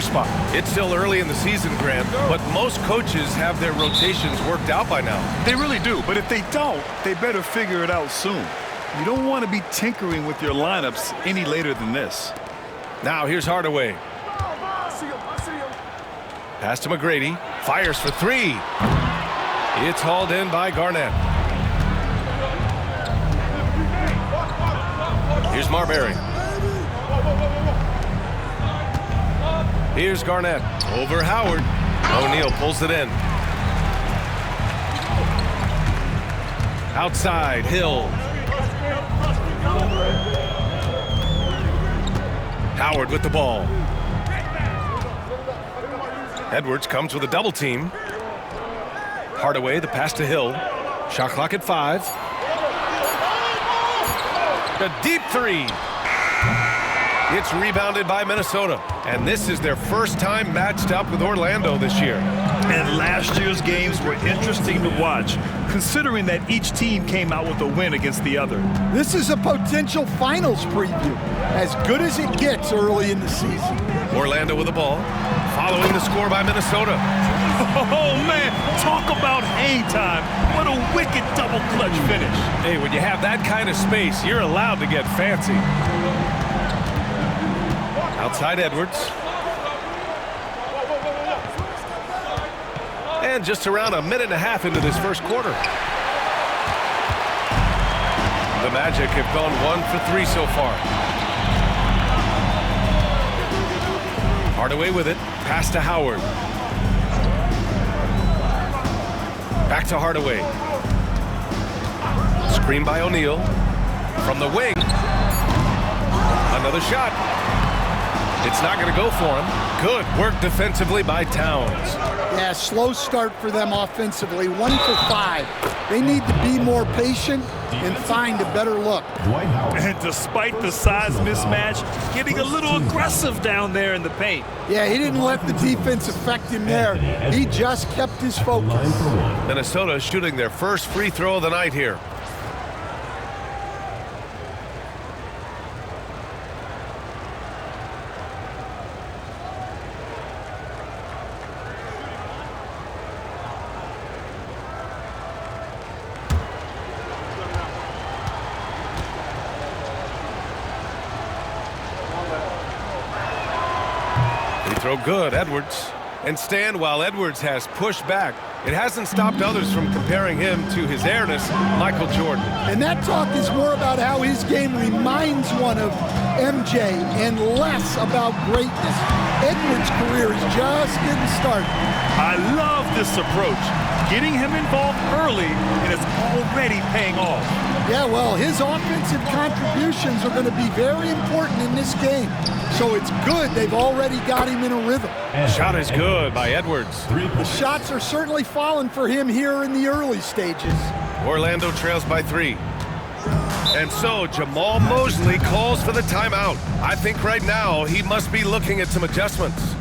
spot. It's still early in the season, Grant, but most coaches have their rotations worked out by now. They really do, but if they don't, they better figure it out soon. You don't want to be tinkering with your lineups any later than this. Now here's Hardaway. Pass to McGrady. Fires for three. It's hauled in by Garnett. Here's Marbury. Here's Garnett. Over Howard. O'Neal pulls it in. Outside, Hill. Howard with the ball. Edwards comes with a double team. Hardaway, the pass to Hill. Shot clock at 5. A deep three. It's rebounded by Minnesota. And this is their first time matched up with Orlando this year. And last year's games were interesting to watch, considering that each team came out with a win against the other. This is a potential finals preview, as good as it gets early in the season. Orlando with the ball, following the score by Minnesota. Oh, man, talk about hang time. What a wicked double clutch finish. Hey, when you have that kind of space, you're allowed to get fancy. Outside Edwards. And just around a minute and a half into this first quarter. The Magic have gone 1 for 3 so far. Hardaway with it. Pass to Howard. Back to Hardaway. Screen by O'Neal. From the wing. Another shot. It's not going to go for him. Good work defensively by Towns. Yeah, slow start for them offensively. 1 for 5. They need to be more patient and find a better look. And despite the size mismatch, getting a little aggressive down there in the paint. Yeah, he didn't let the defense affect him there. He just kept his focus. Minnesota shooting their first free throw of the night here. Throw good, Edwards. And Stan, while Edwards has pushed back, it hasn't stopped others from comparing him to his airness, Michael Jordan. And that talk is more about how his game reminds one of MJ and less about greatness. Edwards' career is just getting started. I love this approach. Getting him involved early, and it's already paying off. Yeah, well, his offensive contributions are going to be very important in this game. So it's good they've already got him in a rhythm. Shot is good by Edwards. The shots are certainly falling for him here in the early stages. Orlando trails by 3. And so Jamal Mosley calls for the timeout. I think right now he must be looking at some adjustments.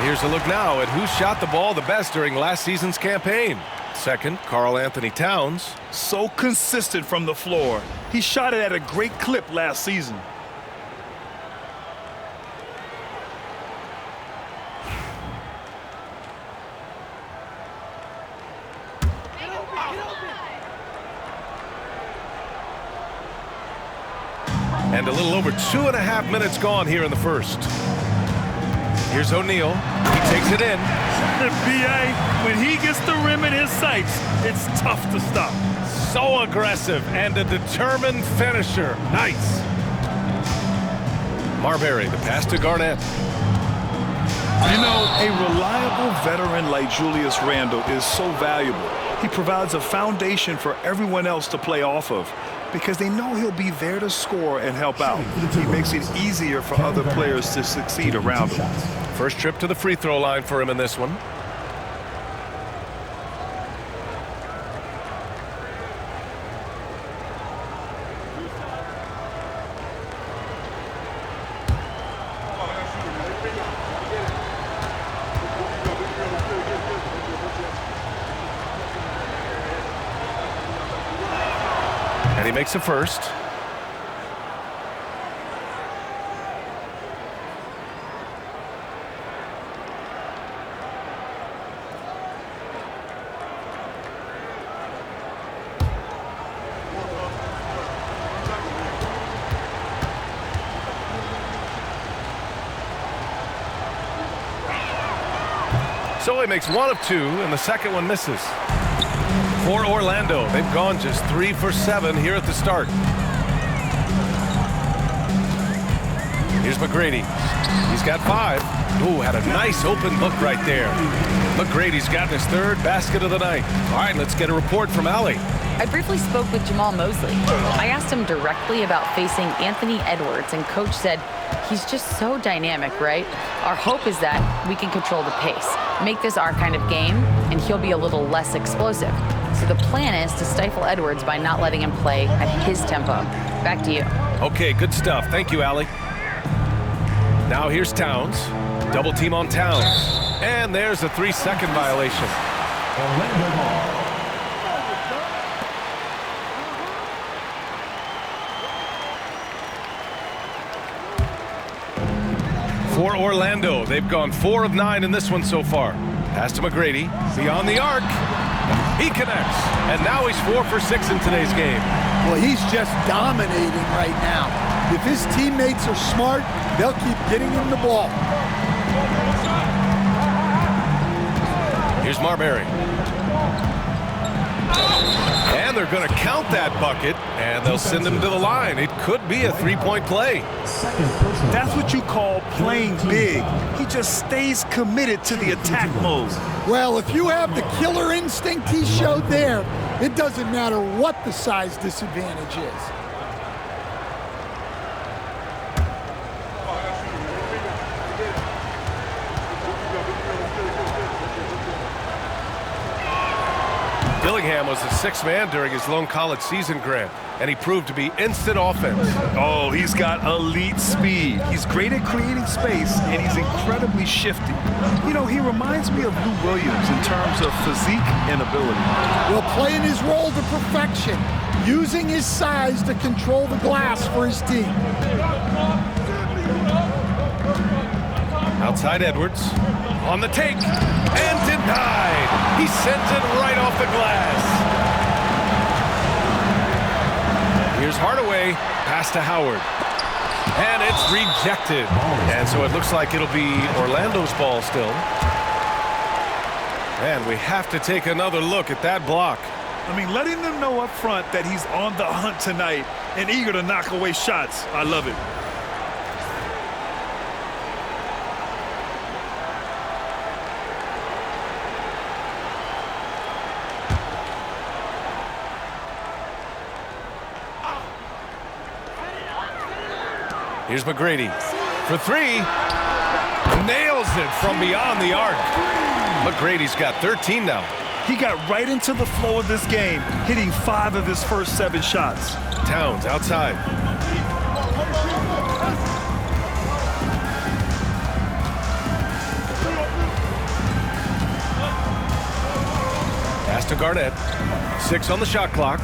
Here's a look now at who shot the ball the best during last season's campaign. Second, Karl Anthony Towns. So consistent from the floor. He shot it at a great clip last season. And a little over 2.5 minutes gone here in the first. Here's O'Neal. He takes it in. The B.A., when he gets the rim in his sights, it's tough to stop. So aggressive and a determined finisher. Nice. Marbury, the pass to Garnett. You know, a reliable veteran like Julius Randle is so valuable. He provides a foundation for everyone else to play off of because they know he'll be there to score and help out. He makes it easier for other players to succeed around him. First trip to the free throw line for him in this one. he makes a first. So he makes one of two, and the second one misses. For Orlando, they've gone just 3 for 7 here at the start. Here's McGrady. He's got 5. Ooh, had a nice open look right there. McGrady's got his 3rd basket of the night. All right, let's get a report from Allie. I briefly spoke with Jamal Mosley. I asked him directly about facing Anthony Edwards, and Coach said he's just so dynamic, right? Our hope is that we can control the pace, make this our kind of game, and he'll be a little less explosive. So the plan is to stifle Edwards by not letting him play at his tempo. Back to you. Okay, good stuff. Thank you, Allie. Now here's Towns. Double team on Towns. And there's a 3-second violation. For Orlando, they've gone 4 of 9 in this one so far. Pass to McGrady, beyond the arc. He connects, and now he's 4 for 6 in today's game. Well, he's just dominating right now. If his teammates are smart, they'll keep getting him the ball. Here's Marbury. And they're going to count that bucket, and they'll send him to the line. It could be a 3-point play. That's what you call playing big. He just stays committed to the attack mode. Well, if you have the killer instinct he showed there, it doesn't matter what the size disadvantage is. Dillingham was the 6th man during his lone college season, Grant, and he proved to be instant offense. Oh, he's got elite speed. He's great at creating space, and he's incredibly shifty. You know, he reminds me of Lou Williams in terms of physique and ability. Well, playing his role to perfection, using his size to control the glass for his team. Outside Edwards, on the take, and denied. He sends it right off the glass. Here's Hardaway, pass to Howard. And it's rejected. And so it looks like it'll be Orlando's ball still. And we have to take another look at that block. I mean, letting them know up front that he's on the hunt tonight and eager to knock away shots. I love it. Here's McGrady for 3. Nails it from beyond the arc. McGrady's got 13 now. He got right into the flow of this game, hitting 5 of his first 7 shots. Towns outside. Pass to Garnett. 6 on the shot clock.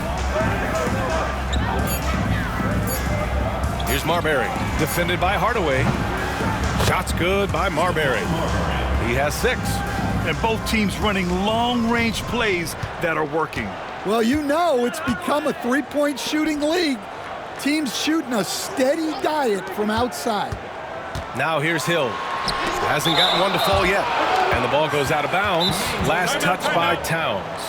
Here's Marbury, defended by Hardaway. Shot's good by Marbury. He has 6. And both teams running long-range plays that are working. Well, you know it's become a three-point shooting league. Teams shooting a steady diet from outside. Now here's Hill. Hasn't gotten one to fall yet. And the ball goes out of bounds. Last touch by Towns.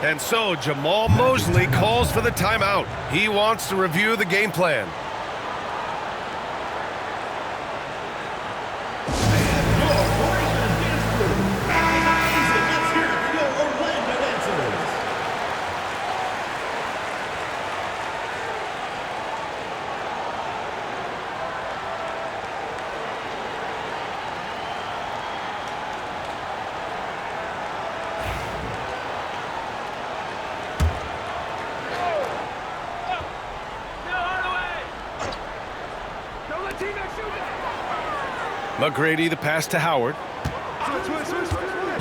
And so Jamal Mosley calls for the timeout. He wants to review the game plan. McGrady, the pass to Howard.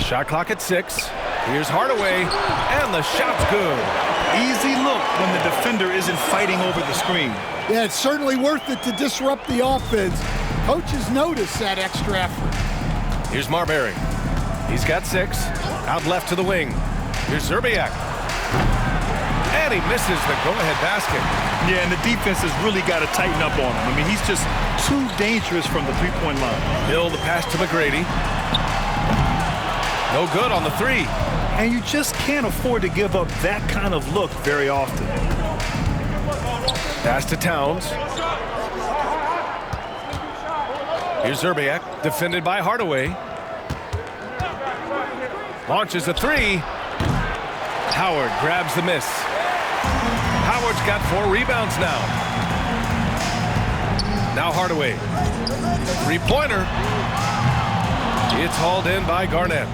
Shot clock at 6. Here's Hardaway, and the shot's good. easy look when the defender isn't fighting over the screen. Yeah, it's certainly worth it to disrupt the offense. Coaches notice that extra effort. Here's Marbury. He's got 6. Out left to the wing. Here's Zerbiak. And he misses the go-ahead basket. Yeah, and the defense has really got to tighten up on him. I mean, he's just too dangerous from the three-point line. Hill, the pass to McGrady. No good on the 3. And you just can't afford to give up that kind of look very often. Pass to Towns. Here's Zerbiak, defended by Hardaway. Launches a 3. Howard grabs the miss. Howard's got 4 rebounds now. Now Hardaway. 3-pointer. It's hauled in by Garnett.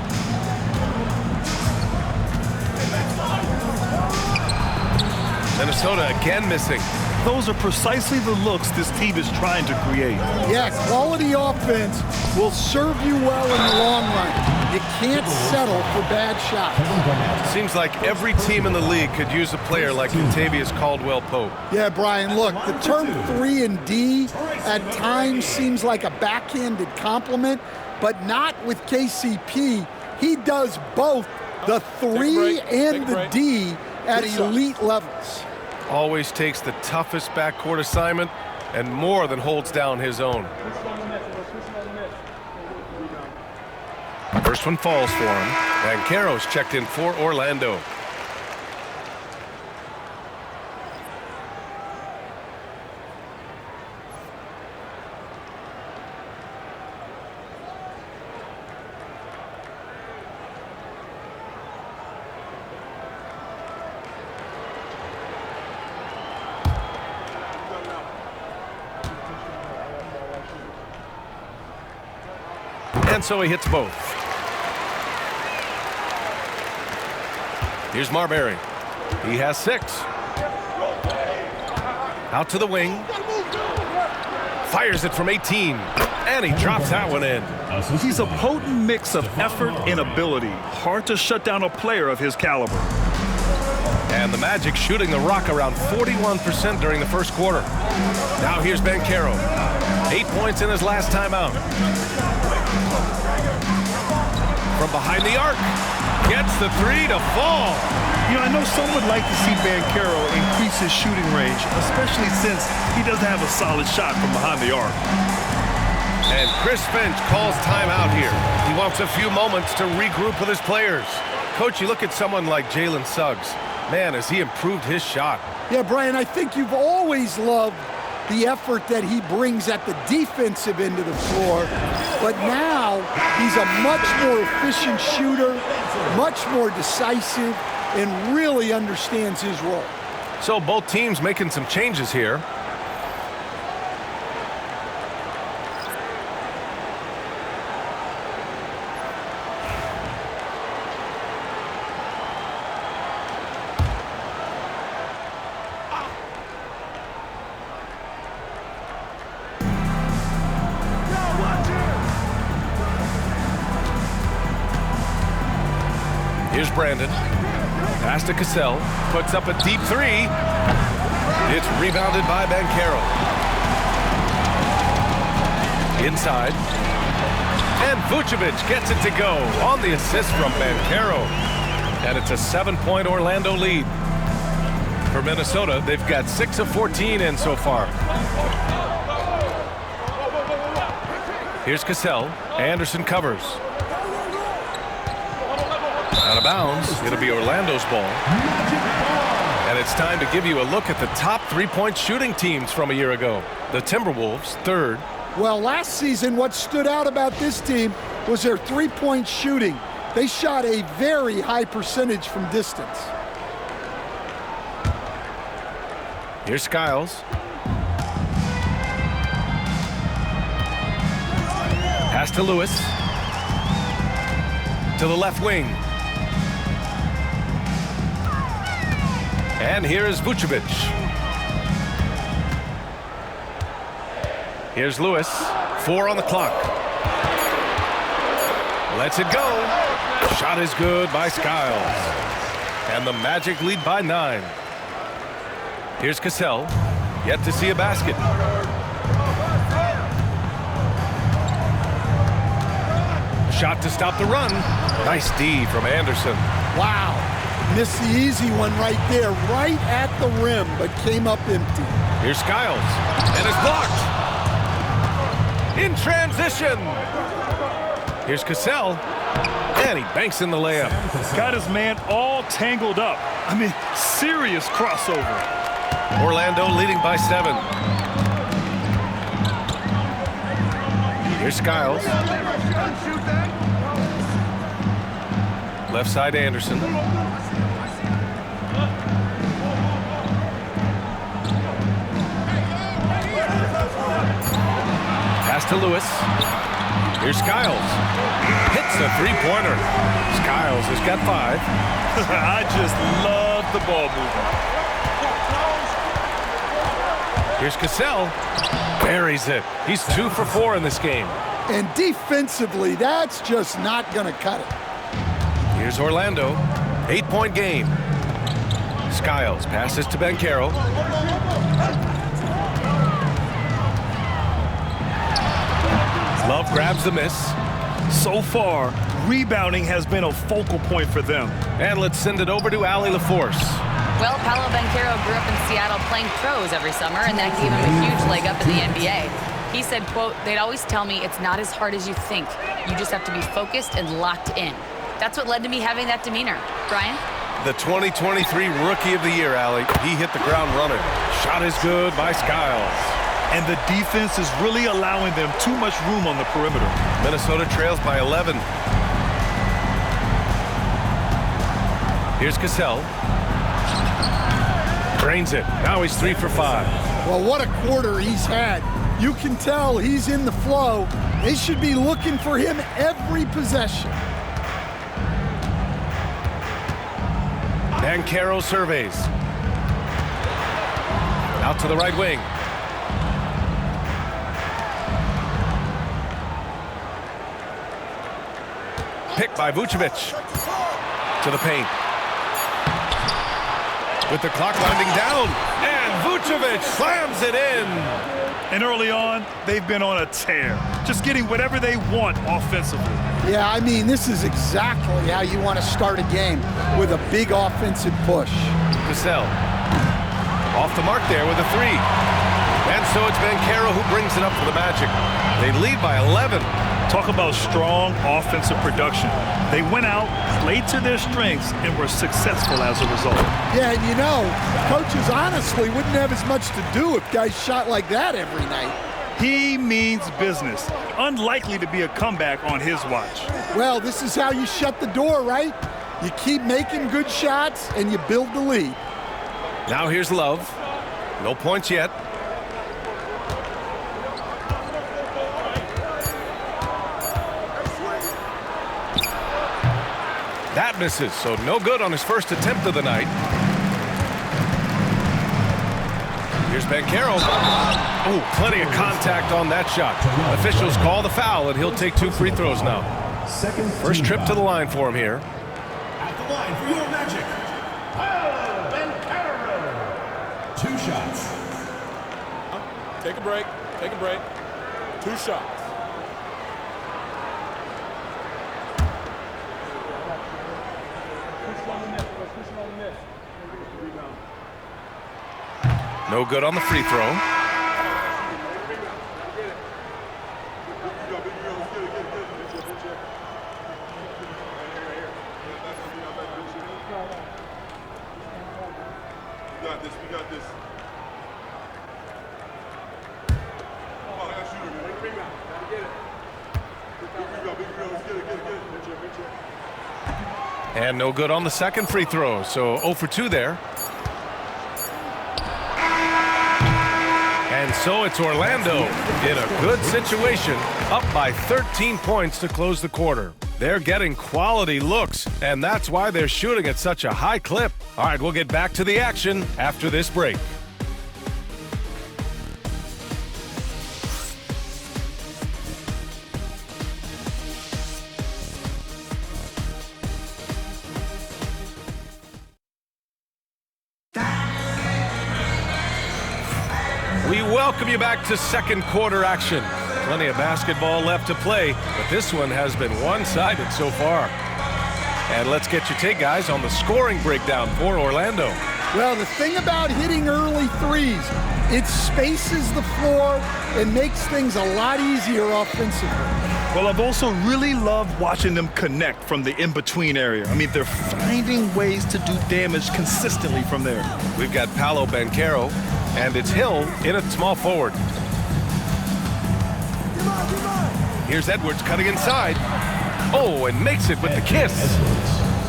Minnesota again missing. Those are precisely the looks this team is trying to create. Yeah, quality offense will serve you well in the long run. You can't settle for bad shots. Seems like every team in the league could use a player like Contavious Caldwell-Pope. Yeah, Brian, look, the term 3 and D at times seems like a backhanded compliment, but not with KCP. He does both the 3 and the D at elite levels. Always takes the toughest backcourt assignment and more than holds down his own. First one falls for him. Banchero's checked in for Orlando. And so he hits both. Here's Marbury. He has 6. Out to the wing. Fires it from 18. And he drops that one in. He's a potent mix of effort and ability. Hard to shut down a player of his caliber. And the Magic shooting the rock around 41% during the first quarter. Now here's Banchero. 8 points in his last time out. From behind the arc. Gets the 3 to fall. You know, I know some would like to see Banchero increase his shooting range, especially since he doesn't have a solid shot from behind the arc. And Chris Finch calls timeout here. He wants a few moments to regroup with his players. Coach, you look at someone like Jalen Suggs. Man, has he improved his shot. Yeah, Brian, I think you've always loved the effort that he brings at the defensive end of the floor. But now he's a much more efficient shooter, much more decisive, and really understands his role. So both teams making some changes here. Here's Brandon. Pass to Cassell. Puts up a deep 3. It's rebounded by Banchero. Inside. And Vucevic gets it to go on the assist from Banchero. And it's a 7-point Orlando lead. For Minnesota, they've got 6 of 14 in so far. Here's Cassell. Anderson covers. Out of bounds. It'll be Orlando's ball. And it's time to give you a look at the top three-point shooting teams from a year ago. The Timberwolves, 3rd. Well, last season, what stood out about this team was their three-point shooting. They shot a very high percentage from distance. Here's Skiles. Pass to Lewis. To the left wing. And here is Vucevic. Here's Lewis. 4 on the clock. Lets it go. Shot is good by Skiles. And the Magic lead by 9. Here's Cassell. Yet to see a basket. Shot to stop the run. Nice D from Anderson. Wow. Missed the easy one right there, right at the rim, but came up empty. Here's Skiles. And it's blocked. In transition. Here's Cassell. And he banks in the layup. Got his man all tangled up. I mean, serious crossover. Orlando leading by 7. Here's Skiles. Left side Anderson. Pass to Lewis. Here's Skiles. Hits a three-pointer. Skiles has got 5. I just love the ball movement. Here's Cassell. Buries it. He's 2 for 4 in this game. And defensively, that's just not going to cut it. Here's Orlando. 8-point game. Skiles passes to Banchero. Love grabs the miss. So far, rebounding has been a focal point for them. And let's send it over to Allie LaForce. Well, Paolo Banchero grew up in Seattle playing pros every summer, and that gave him a huge leg up in the NBA. He said, quote, "They'd always tell me it's not as hard as you think. You just have to be focused and locked in." That's what led to me having that demeanor. Brian? The 2023 Rookie of the Year, Allie. He hit the ground running. Shot is good by Skiles. And the defense is really allowing them too much room on the perimeter. Minnesota trails by 11. Here's Cassell. Drains it. Now he's 3 for 5. Well, what a quarter he's had. You can tell he's in the flow. They should be looking for him every possession. Banchero surveys. Out to the right wing. Picked by Vucevic. To the paint. With the clock winding down. And Vucevic slams it in. And early on, they've been on a tear. Just getting whatever they want offensively. Yeah, I mean, this is exactly how you want to start a game, with a big offensive push. Cassell. Off the mark there with a 3. And so it's Banchero who brings it up for the Magic. They lead by 11. Talk about strong offensive production. They went out, played to their strengths, and were successful as a result. Yeah, and you know, coaches honestly wouldn't have as much to do if guys shot like that every night. He means business. Unlikely to be a comeback on his watch. Well, this is how you shut the door, right? You keep making good shots, and you build the lead. Now here's Love. No points yet. That misses, so no good on his first attempt of the night. Here's Banchero. Oh, plenty of contact on that shot. Officials call the foul, and he'll take 2 free throws now. First trip to the line for him here. At the line for your Magic, Banchero. 2 shots. Take a break. Take a break. 2 shots. No good on the free throw. We got this. We got this. Come on, I got shooter, man. Big rebound. Get it. Big rebound. Big rebound. Let's get it. Get it. Get it. And no good on the second free throw, so 0 for 2 there. And so it's Orlando in a good situation, up by 13 points to close the quarter. They're getting quality looks, and that's why they're shooting at such a high clip. All right, we'll get back to the action after this break. welcome you back to second quarter action. Plenty of basketball left to play, but this one has been one-sided so far. And let's get your take, guys, on the scoring breakdown for Orlando. Well, the thing about hitting early threes, it spaces the floor and makes things a lot easier offensively. Well, I've also really loved watching them connect from the in-between area. I mean, they're finding ways to do damage consistently from there. We've got Paolo Banchero, and it's Hill in at small forward. Here's Edwards cutting inside. Oh, and makes it with the kiss.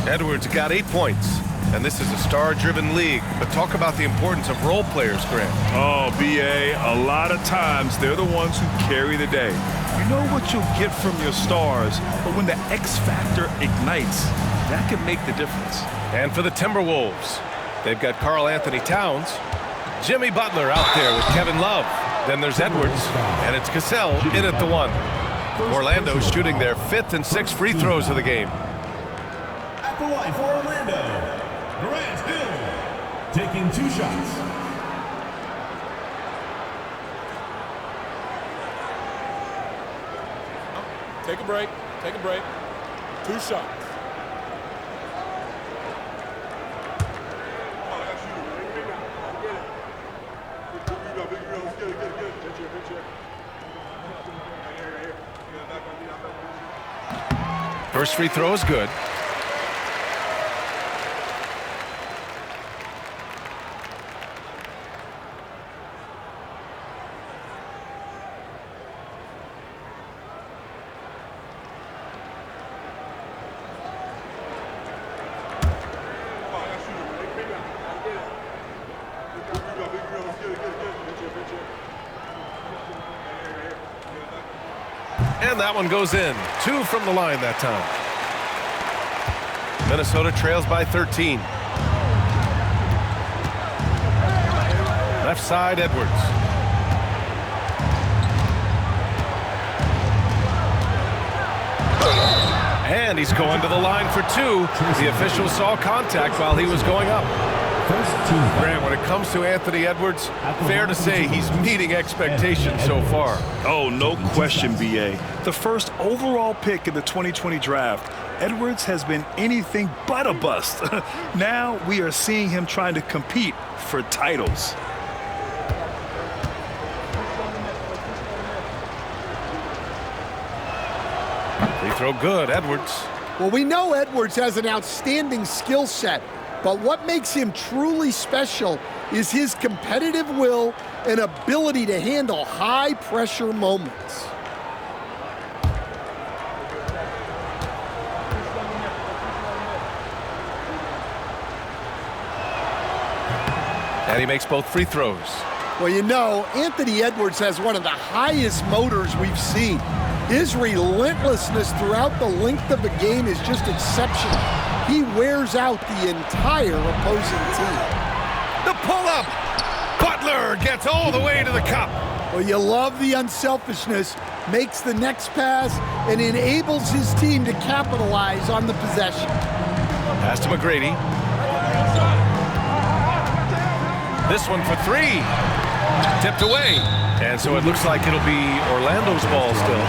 Edwards got 8 points. And this is a star-driven league. But talk about the importance of role players, Grant. Oh, B.A., a lot of times they're the ones who carry the day. You know what you'll get from your stars, but when the X factor ignites, that can make the difference. And for the Timberwolves, they've got Karl Anthony Towns, Jimmy Butler out there with Kevin Love. Then there's Edwards, and it's Cassell in at the 1. Orlando shooting their 5th and 6th free throws of the game. At the line for Orlando, Grant Hill, taking 2 shots. Take a break. Take a break. 2 shots. First free throw is good. And that one goes in. 2 from the line that time. Minnesota trails by 13. Left side, Edwards. And he's going to the line for 2. The official saw contact while he was going up. Grant, when it comes to Anthony Edwards, fair to say he's meeting expectations so far. Oh, no question, B.A. The first overall pick in the 2020 draft, Edwards has been anything but a bust. Now we are seeing him trying to compete for titles. Free throw good, Edwards. Well, we know Edwards has an outstanding skill set, but what makes him truly special is his competitive will and ability to handle high-pressure moments. And he makes both free throws. Well, you know, Anthony Edwards has one of the highest motors we've seen. His relentlessness throughout the length of the game is just exceptional. He wears out the entire opposing team. The pull-up! Butler gets all the way to the cup. Well, you love the unselfishness, makes the next pass, and enables his team to capitalize on the possession. Pass to McGrady. This one for 3. Tipped away. And so it looks like it'll be Orlando's ball still.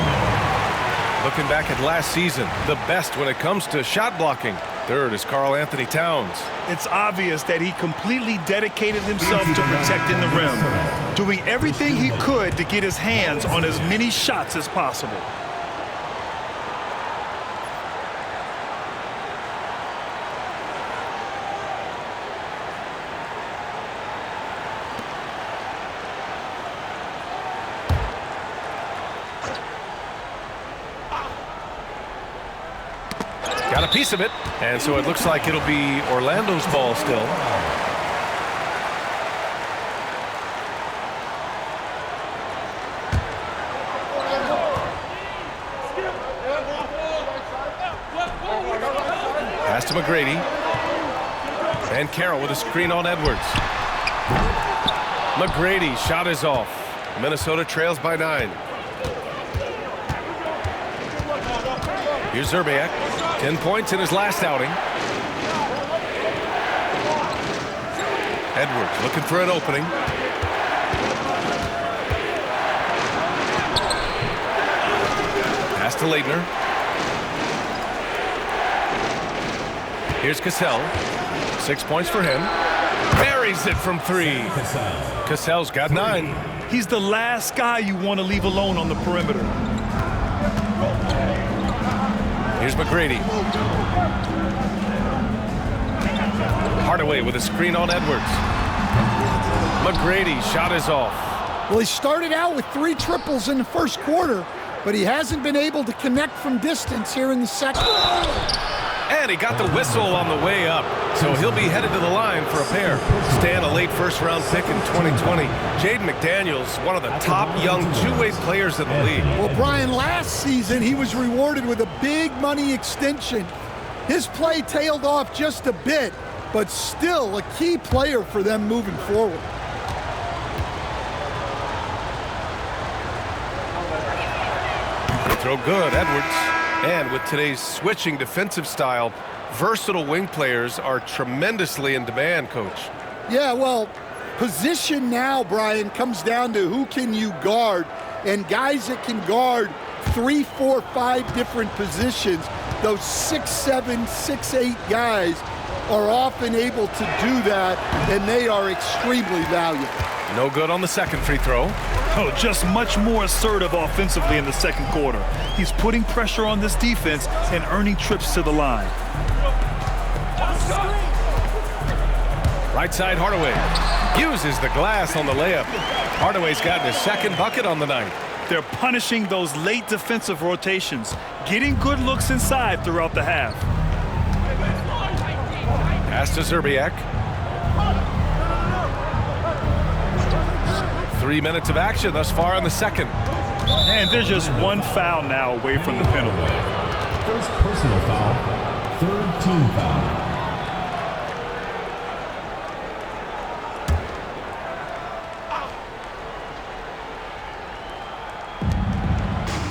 Looking back at last season, the best when it comes to shot blocking. Third is Karl Anthony Towns. It's obvious that he completely dedicated himself to protecting the rim, doing everything he could to get his hands on as many shots as possible. Got a piece of it, and so it looks like it'll be Orlando's ball still. Pass to McGrady. And Carroll with a screen on Edwards. McGrady, shot is off. Minnesota trails by 9. Here's Zerbiak. 10 points in his last outing. Edwards looking for an opening. to Leitner. Here's Cassell. 6 points for him. Buries it from 3. Cassell's got 9. He's the last guy you want to leave alone on the perimeter. Here's McGrady. Hardaway with a screen on Edwards. McGrady shot is off. Well, he started out with 3 triples in the first quarter, but he hasn't been able to connect from distance here in the second. And he got the whistle on the way up, so he'll be headed to the line for a pair. Stan, a late first-round pick in 2020. Jaden McDaniels, one of the top young two-way players in the league. Well, Brian, last season he was rewarded with a big money extension. His play tailed off just a bit, but still a key player for them moving forward. Throw good, Edwards. And with today's switching defensive style, versatile wing players are tremendously in demand, Coach. Yeah, well, position now, Brian, comes down to who can you guard, and guys that can guard 3, 4, 5 different positions. Those 6'7", 6'8" guys are often able to do that, and they are extremely valuable. No good on the second free throw. Oh, just much more assertive offensively in the second quarter. He's putting pressure on this defense and earning trips to the line. Right side, Hardaway uses the glass on the layup. Hardaway's gotten his second bucket on the night. They're punishing those late defensive rotations, getting good looks inside throughout the half. Pass to Zerbiak. 3 minutes of action thus far in the second. And they're just one foul now away from the penalty. First personal foul, third team foul.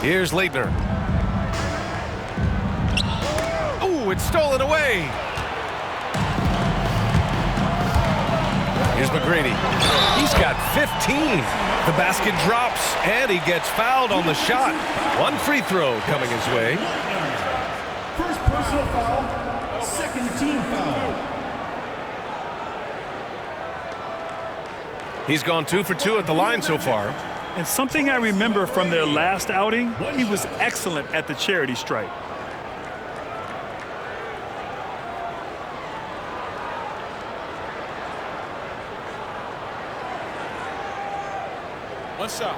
Here's Leitner. Ooh, it's stolen away. Here's McGrady. He's got 15. The basket drops, and he gets fouled on the shot. One free throw coming his way. First personal foul, second team foul. He's gone 2 for 2 at the line so far. And something I remember from their last outing, he was excellent at the charity stripe. One shot.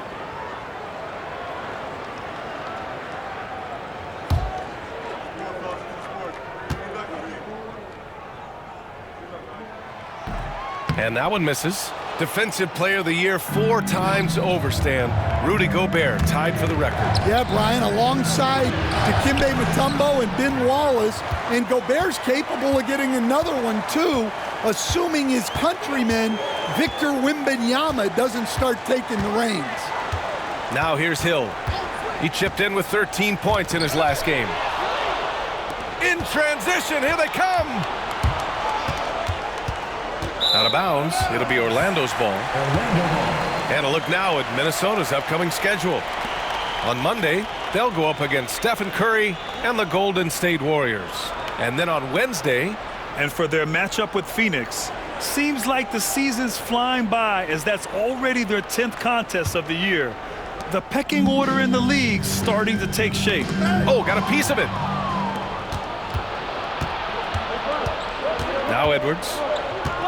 And that one misses. Defensive Player of the Year 4 times over, Stan. Rudy Gobert tied for the record. Yeah, Brian, alongside Dikembe Mutombo and Ben Wallace, and Gobert's capable of getting another one too, assuming his countryman Victor Wembanyama doesn't start taking the reins. Now here's Hill. He chipped in with 13 points in his last game. In transition, here they come! Out of bounds, it'll be Orlando's ball. And a look now at Minnesota's upcoming schedule. On Monday, they'll go up against Stephen Curry and the Golden State Warriors. And then on Wednesday, and for their matchup with Phoenix, seems like the season's flying by as that's already their 10th contest of the year. The pecking order in the league's starting to take shape. Oh, got a piece of it. Now Edwards.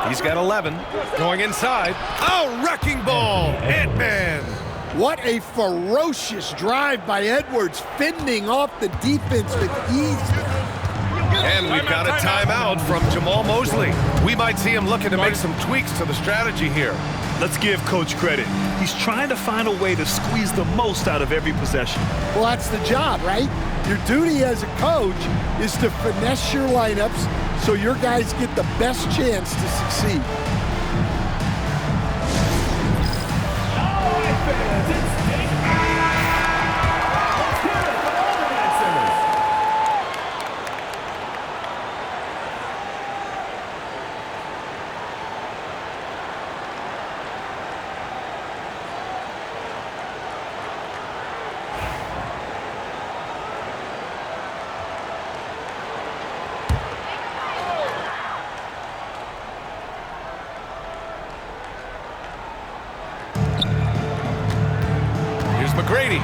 He's got 11. Going inside. Oh, wrecking ball. Ant-Man. What a ferocious drive by Edwards, fending off the defense with ease. And we've got a timeout from Jamal Mosley. We might see him looking to make some tweaks to the strategy here. Let's give Coach credit. He's trying to find a way to squeeze the most out of every possession. Well, that's the job, right? Your duty as a coach is to finesse your lineups so your guys get the best chance to succeed. McGrady.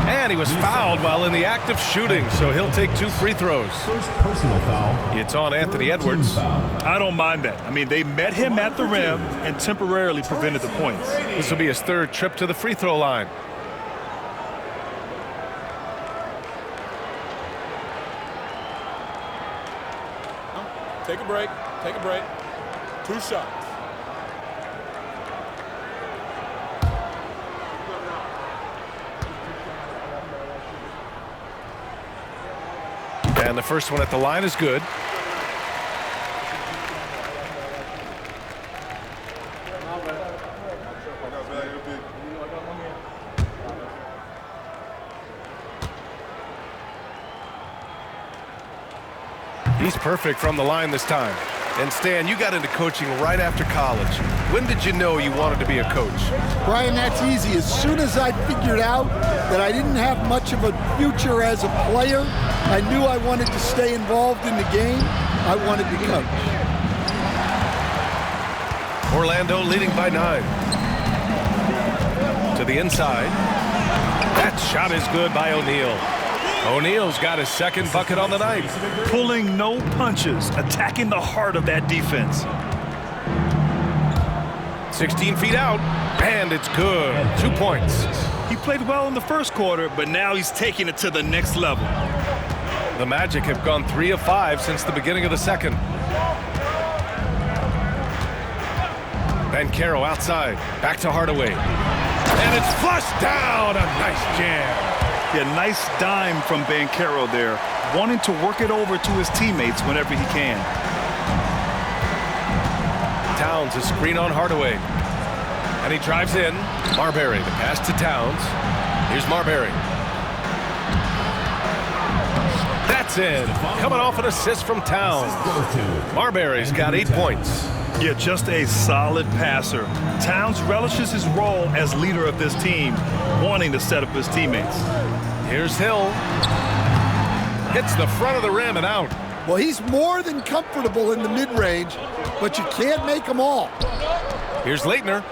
And he was fouled while in the act of shooting, so he'll take 2 free throws. First personal foul. It's on Anthony Edwards. I don't mind that. I mean, they met him at the rim and temporarily prevented the points. This will be his 3rd trip to the free throw line. Take a break. Take a break. 2 shots. And the first one at the line is good. He's perfect from the line this time. And Stan, you got into coaching right after college. When did you know you wanted to be a coach? Brian, that's easy. As soon as I figured out that I didn't have much of a future as a player, I knew I wanted to stay involved in the game. I wanted to coach. Orlando leading by 9. To the inside. That shot is good by O'Neal. O'Neal's got his 2nd bucket on the night. Pulling no punches, attacking the heart of that defense. 16 feet out, and it's good. 2 points. He played well in the first quarter, but now he's taking it to the next level. The Magic have gone 3 of 5 since the beginning of the second. Banchero outside, back to Hardaway. And it's flushed down, a nice jam. Yeah, nice dime from Banchero there, wanting to work it over to his teammates whenever he can. Towns a screen on Hardaway. And he drives in. Marbury, the pass to Towns. Here's Marbury. That's in. Coming off an assist from Towns. Marbury's got 8 points. Yeah, just a solid passer. Towns relishes his role as leader of this team, wanting to set up his teammates. Here's Hill. Hits the front of the rim and out. Well, he's more than comfortable in the mid-range, but you can't make them all. Here's Leitner.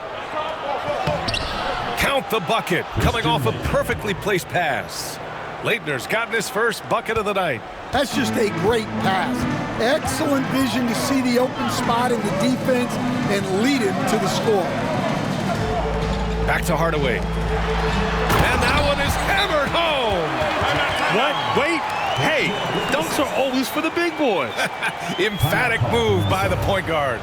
Count the bucket, coming off a perfectly placed pass. Leitner's gotten his first bucket of the night. That's just a great pass. Excellent vision to see the open spot in the defense and lead him to the score. Back to Hardaway. And that one is hammered home. What? Wait. Hey, dunks are always for the big boys. Emphatic move by the point guard.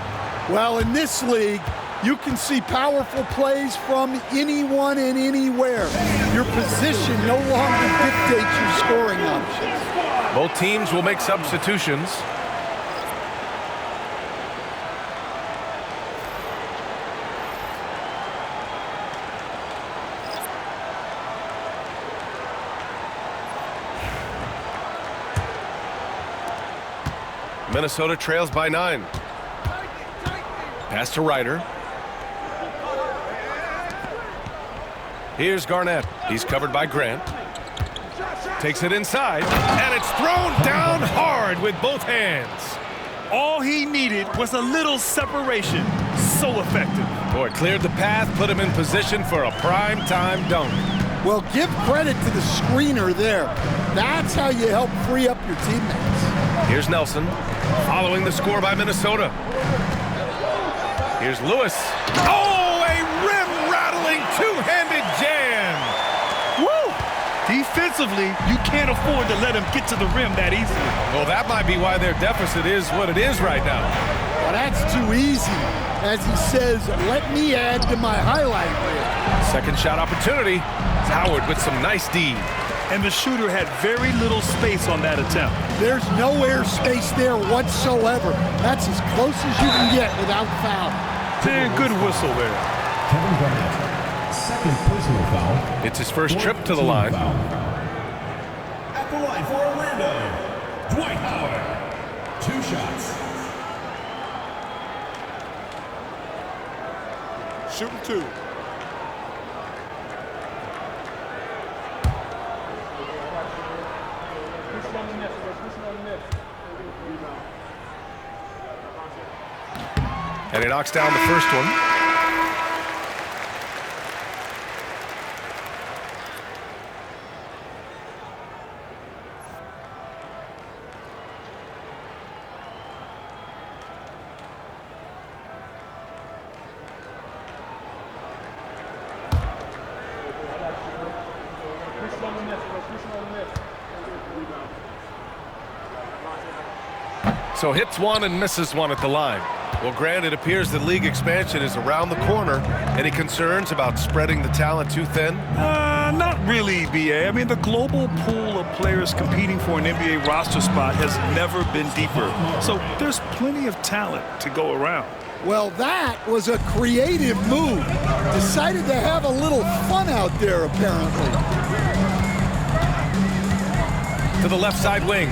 Well, in this league, you can see powerful plays from anyone and anywhere. Your position no longer dictates your scoring options. Both teams will make substitutions. Minnesota trails by 9. Pass to Ryder. Here's Garnett. He's covered by Grant. Takes it inside, and it's thrown down hard with both hands. All he needed was a little separation. So effective. Boy, cleared the path, put him in position for a prime-time dunk. Well, give credit to the screener there. That's how you help free up your teammates. Here's Nelson, following the score by Minnesota. Here's Lewis. Oh, a rim-rattling two-handed jam. Woo! Defensively, you can't afford to let him get to the rim that easily. Well, that might be why their deficit is what it is right now. Well, that's too easy. As he says, let me add to my highlight reel. Second shot opportunity. Howard with some nice D. And the shooter had very little space on that attempt. There's no air space there whatsoever. That's as close as you can get without foul. Good whistle there. Kevin Garnett, 2nd personal foul. It's his first trip to the line. At the line for Orlando, Dwight Howard. 2 shots. Shooting 2. And he knocks down the first one. So hits one and misses one at the line. Well, Grant, it appears that league expansion is around the corner. Any concerns about spreading the talent too thin? Not really, BA. I mean, the global pool of players competing for an NBA roster spot has never been deeper. So there's plenty of talent to go around. Well, that was a creative move. Decided to have a little fun out there, apparently. To the left side wing.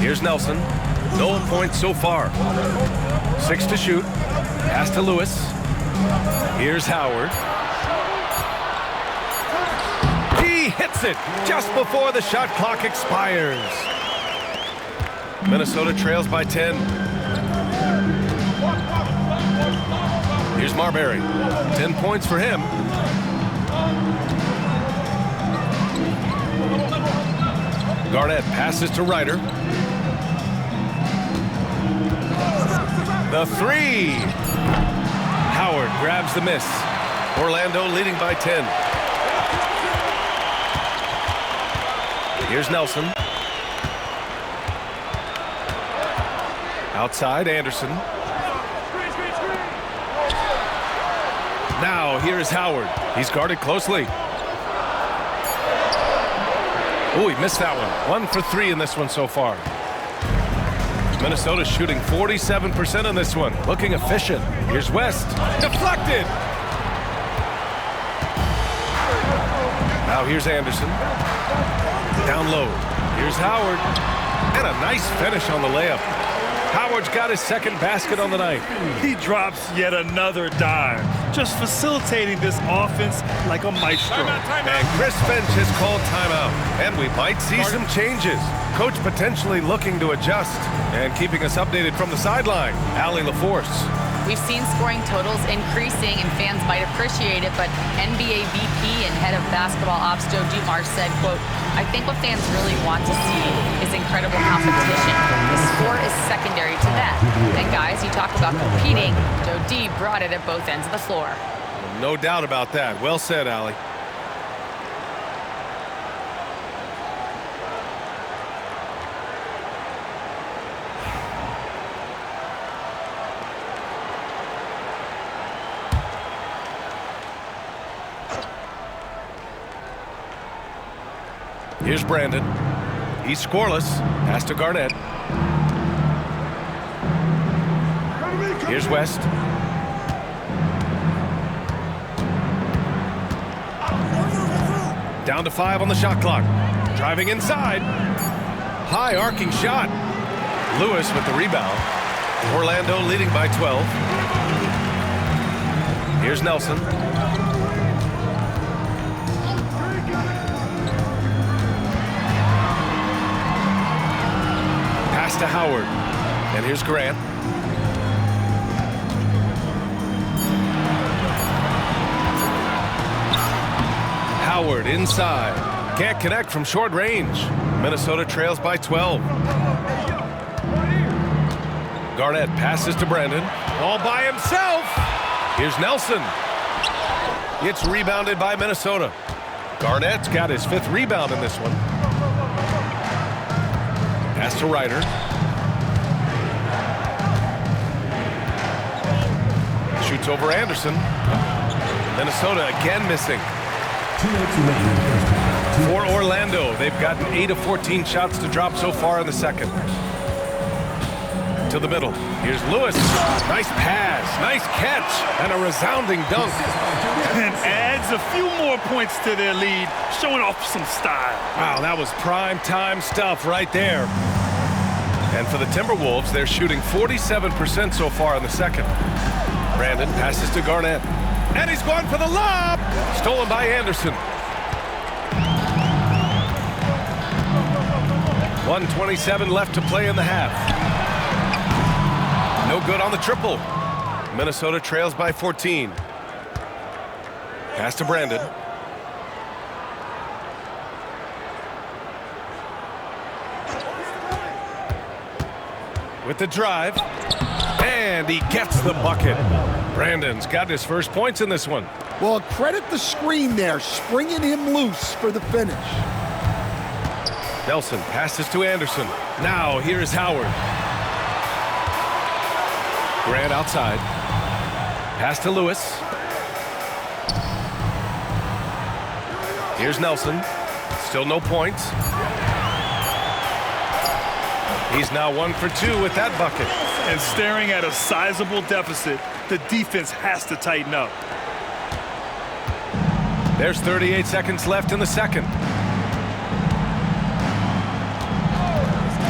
Here's Nelson. No points so far. 6 to shoot. Pass to Lewis. Here's Howard. He hits it just before the shot clock expires. Minnesota trails by 10. Here's Marbury. 10 points for him. Garnett passes to Ryder. The three. Howard grabs the miss. Orlando leading by 10. Here's Nelson. Outside, Anderson. Now here's Howard. He's guarded closely. Oh, he missed that one. 1 for 3 in this one so far. Minnesota shooting 47% in this one. Looking efficient. Here's West. Deflected. Now here's Anderson. Down low. Here's Howard. And a nice finish on the layup. Howard's got his second basket on the night. He drops yet another dime, just facilitating this offense like a maestro. And Chris Finch has called timeout. And we might see some changes. Coach potentially looking to adjust. And keeping us updated from the sideline, Allie LaForce. We've seen scoring totals increasing, and fans might appreciate it, but NBA VP and head of basketball ops Joe Dumars said, quote, "I think what fans really want to see is incredible competition. The score is secondary to that. And guys, you talk about competing, Joe D brought it at both ends of the floor." No doubt about that. Well said, Allie. Here's Brandon. He's scoreless. Pass to Garnett. Here's West. Down to 5 on the shot clock. Driving inside. High arcing shot. Lewis with the rebound. Orlando leading by 12. Here's Nelson. To Howard. And here's Grant. Howard inside. Can't connect from short range. Minnesota trails by 12. Garnett passes to Brandon. All by himself. Here's Nelson. It's rebounded by Minnesota. Garnett's got his 5th rebound in this one. Pass to Ryder. Shoots over Anderson. Minnesota again missing. For Orlando, they've gotten 8 of 14 shots to drop so far in the second. To the middle. Here's Lewis. Nice pass, nice catch, and a resounding dunk. And adds a few more points to their lead, showing off some style. Wow, that was prime time stuff right there. And for the Timberwolves, they're shooting 47% so far in the second. Brandon passes to Garnett. And he's gone for the lob! Stolen by Anderson. 1:27 left to play in the half. No good on the triple. Minnesota trails by 14. Pass to Brandon. With the drive. And he gets the bucket. Brandon's got his first points in this one. Well, credit the screen there, springing him loose for the finish. Nelson passes to Anderson. Now here's Howard. Grant outside. Pass to Lewis. Here's Nelson. Still no points. He's now 1 for 2 with that bucket. And staring at a sizable deficit, the defense has to tighten up. There's 38 seconds left in the second.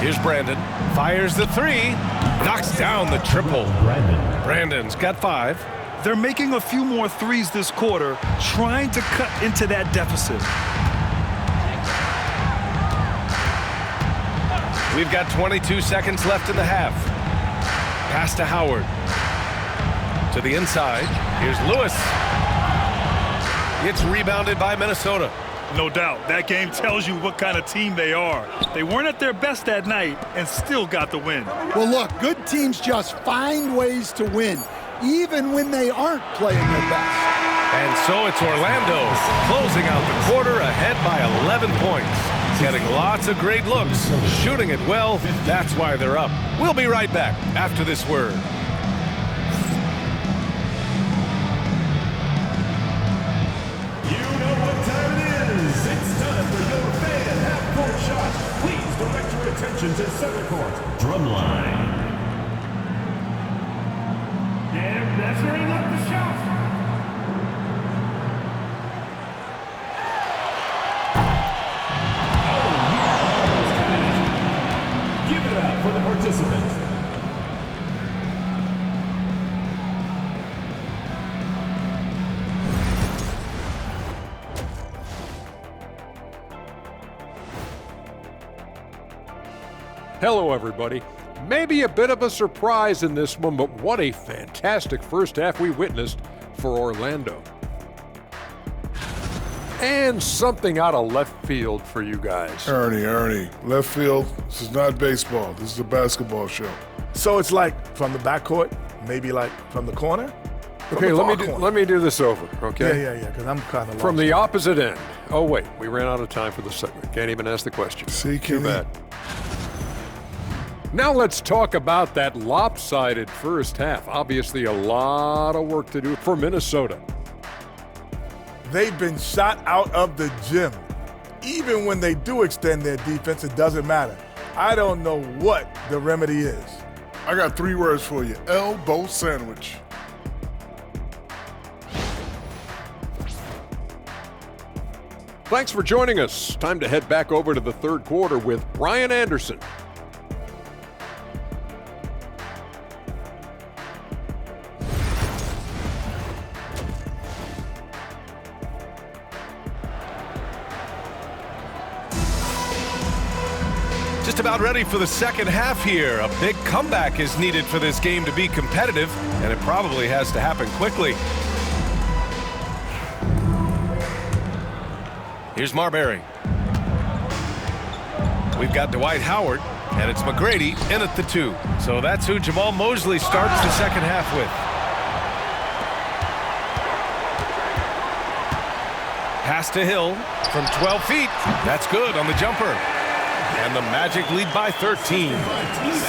Here's Brandon. Fires the three. Knocks down the triple. Brandon's got 5. They're making a few more threes this quarter, trying to cut into that deficit. We've got 22 seconds left in the half. Pass to Howard. To the inside. Here's Lewis. It's rebounded by Minnesota. No doubt, that game tells you what kind of team they are. They weren't at their best that night and still got the win. Well, look, good teams just find ways to win, even when they aren't playing their best. And so it's Orlando closing out the quarter ahead by 11 points. Getting lots of great looks, shooting it well. That's why they're up. We'll be right back after this word. You know what time it is. It's time for your fan half-court shot. Please direct your attention to center court. Drumline. And that's where he left the shot. For the participants. Hello, everybody. Maybe a bit of a surprise in this one, but what a fantastic first half we witnessed for Orlando. And something out of left field for you guys. Ernie, left field, this is not baseball. This is a basketball show. So it's like from the backcourt, maybe like from the corner? Okay, let me do this over, okay? Yeah, because I'm kind of From the opposite end. Oh, wait, we ran out of time for the segment. Can't even ask the question. See, Too Kenny? bad. Now let's talk about that lopsided first half. Obviously, a lot of work to do for Minnesota. They've been shot out of the gym. Even when they do extend their defense, it doesn't matter. I don't know what the remedy is. I got 3 words for you. Elbow sandwich. Thanks for joining us. Time to head back over to the third quarter with Brian Anderson. Just about ready for the second half here. A big comeback is needed for this game to be competitive, and it probably has to happen quickly. Here's Marbury. We've got Dwight Howard, and it's McGrady in at the 2. So that's who Jamal Mosley starts the second half with. Pass to Hill from 12 feet. That's good on the jumper. And the Magic lead by 13.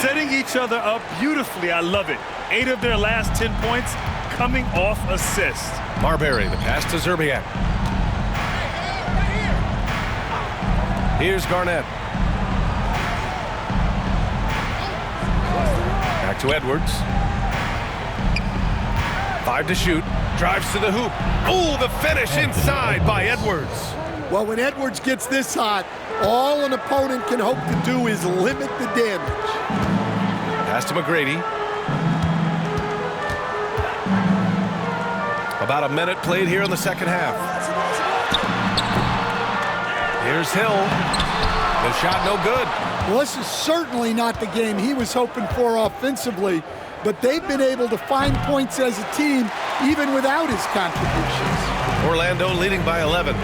Setting each other up beautifully. I love it. 8 of their last 10 points coming off assists. Marbury, the pass to Zerbiak. Here's Garnett. Back to Edwards. 5 to shoot. Drives to the hoop. Oh, the finish inside by Edwards. Well, when Edwards gets this hot, all an opponent can hope to do is limit the damage. Pass to McGrady. About a minute played here in the second half. Here's Hill. The shot no good. Well, this is certainly not the game he was hoping for offensively, but they've been able to find points as a team even without his contributions. Orlando leading by 11.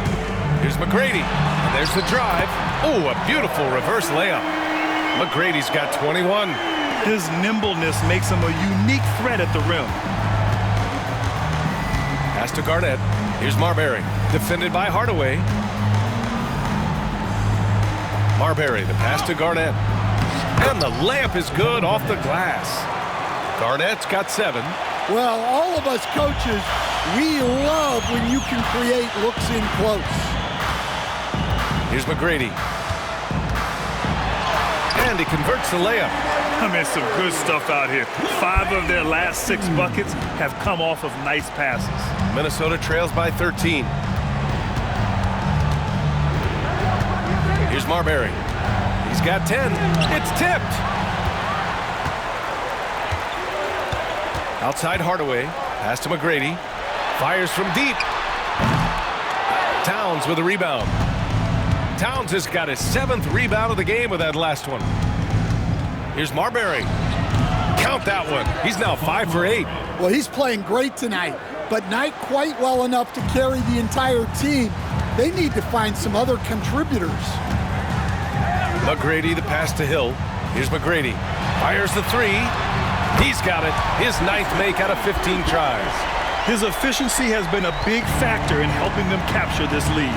Here's McGrady. And there's the drive. Oh, a beautiful reverse layup. McGrady's got 21. His nimbleness makes him a unique threat at the rim. Pass to Garnett. Here's Marbury. Defended by Hardaway. Marbury, the pass to Garnett. And the layup is good off the glass. Garnett's got 7. Well, all of us coaches, we love when you can create looks in close. Here's McGrady. And he converts the layup. I mean, some good stuff out here. 5 of their last 6 buckets have come off of nice passes. Minnesota trails by 13. Here's Marbury. He's got 10. It's tipped. Outside Hardaway. Pass to McGrady. Fires from deep. Towns with a rebound. Towns has got his 7th rebound of the game with that last one. Here's Marbury. Count that one. He's now 5 for 8. Well, he's playing great tonight, but not quite well enough to carry the entire team. They need to find some other contributors. McGrady, the pass to Hill. Here's McGrady. Fires the 3. He's got it. His 9th make out of 15 tries. His efficiency has been a big factor in helping them capture this lead.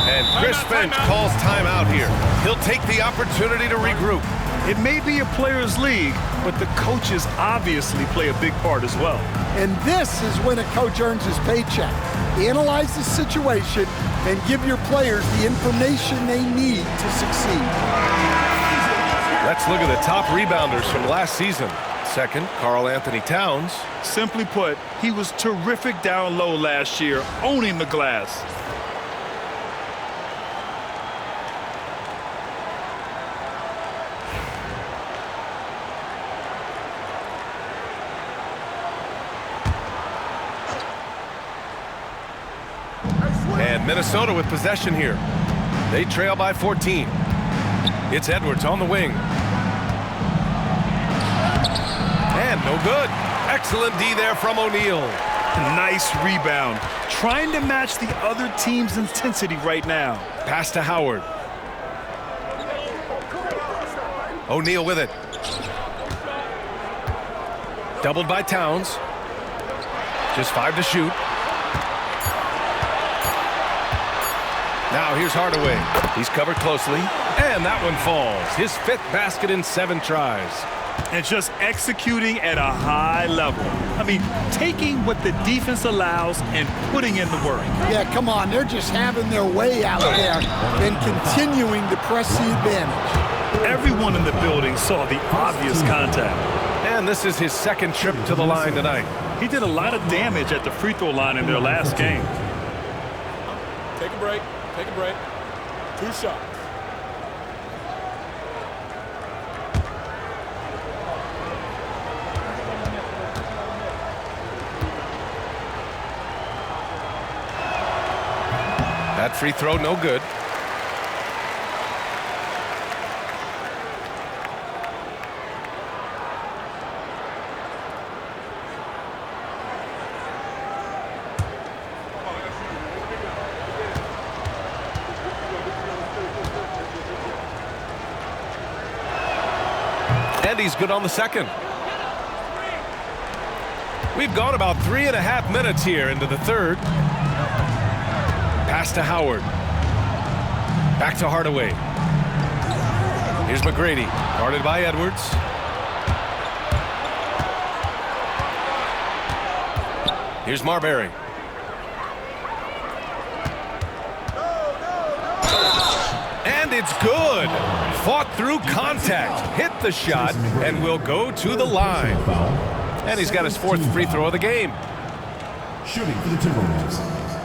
And Chris Finch calls timeout here. He'll take the opportunity to regroup. It may be a players' league, but the coaches obviously play a big part as well. And this is when a coach earns his paycheck. Analyze the situation and give your players the information they need to succeed. Let's look at the top rebounders from last season. Second, Karl Anthony Towns. Simply put, he was terrific down low last year, owning the glass. And Minnesota with possession here. They trail by 14. It's Edwards on the wing. And no good. Excellent D there from O'Neal. Nice rebound. Trying to match the other team's intensity right now. Pass to Howard. O'Neal with it. Doubled by Towns. Just 5 to shoot. Now here's Hardaway. He's covered closely. And that one falls. His 5th basket in 7 tries. And just executing at a high level. I mean, taking what the defense allows and putting in the work. Yeah, come on. They're just having their way out there and continuing to press the advantage. Everyone in the building saw the obvious contact. And this is his 2nd trip to the line tonight. He did a lot of damage at the free throw line in their last game. Take a break. Take a break. 2 shots. That free throw, no good. And he's good on the 2nd. We've gone about 3.5 minutes here into the 3rd. Pass to Howard. Back to Hardaway. Here's McGrady, guarded by Edwards. Here's Marbury. And it's good. Fought through contact, hit the shot, and will go to the line. And he's got his 4th free throw of the game. Shooting for the Timberwolves,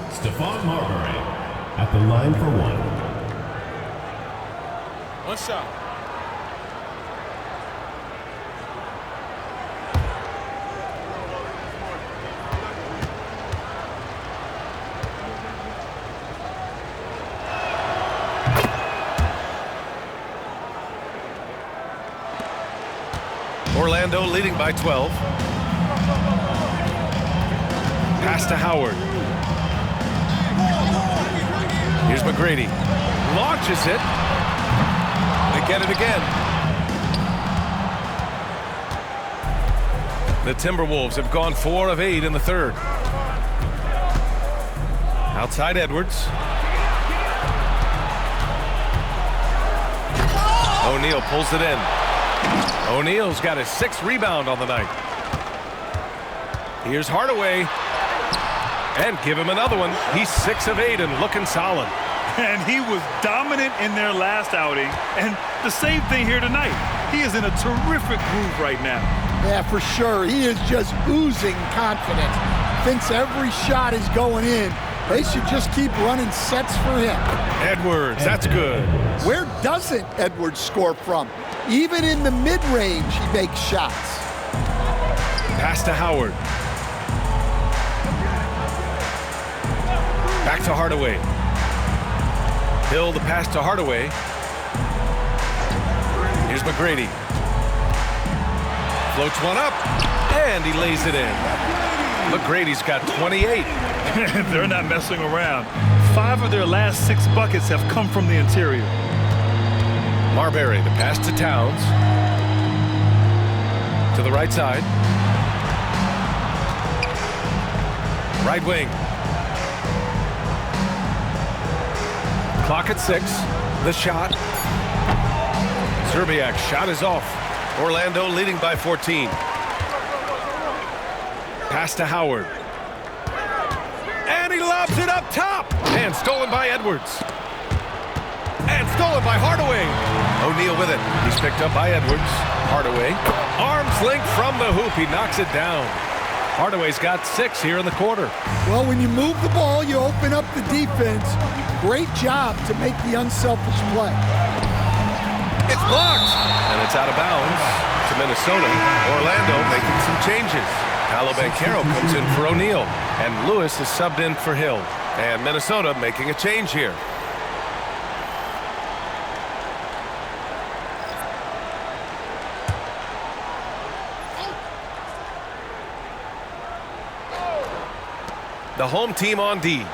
Stephon Marbury at the line for 1. 1 shot. Orlando leading by 12. Pass to Howard. Here's McGrady. Launches it. They get it again. The Timberwolves have gone 4 of 8 in the 3rd. Outside Edwards. O'Neal pulls it in. O'Neal's got his 6th rebound on the night. Here's Hardaway. And give him another one. He's 6 of 8 and looking solid. And he was dominant in their last outing. And the same thing here tonight. He is in a terrific groove right now. Yeah, for sure. He is just oozing confidence. Thinks every shot is going in. They should just keep running sets for him. Edwards, that's good. Where doesn't Edwards score from? Even in the mid-range, he makes shots. Pass to Howard. Back to Hardaway. Hill the pass to Hardaway. Here's McGrady. Floats one up, and he lays it in. McGrady's got 28. They're not messing around. 5 of their last 6 buckets have come from the interior. Marbury, the pass to Towns. To the right side. Right wing. Clock at 6. The shot. Serbiak's shot is off. Orlando leading by 14. Pass to Howard. And he lobs it up top. And stolen by Edwards. And stolen by Hardaway. O'Neal with it. He's picked up by Edwards. Hardaway. Arms length from the hoop. He knocks it down. Hardaway's got 6 here in the quarter. Well, when you move the ball, you open up the defense. Great job to make the unselfish play. It's blocked. And it's out of bounds to Minnesota. Orlando making some changes. Paolo Banchero comes in for O'Neal. And Lewis is subbed in for Hill. And Minnesota making a change here. The home team on D.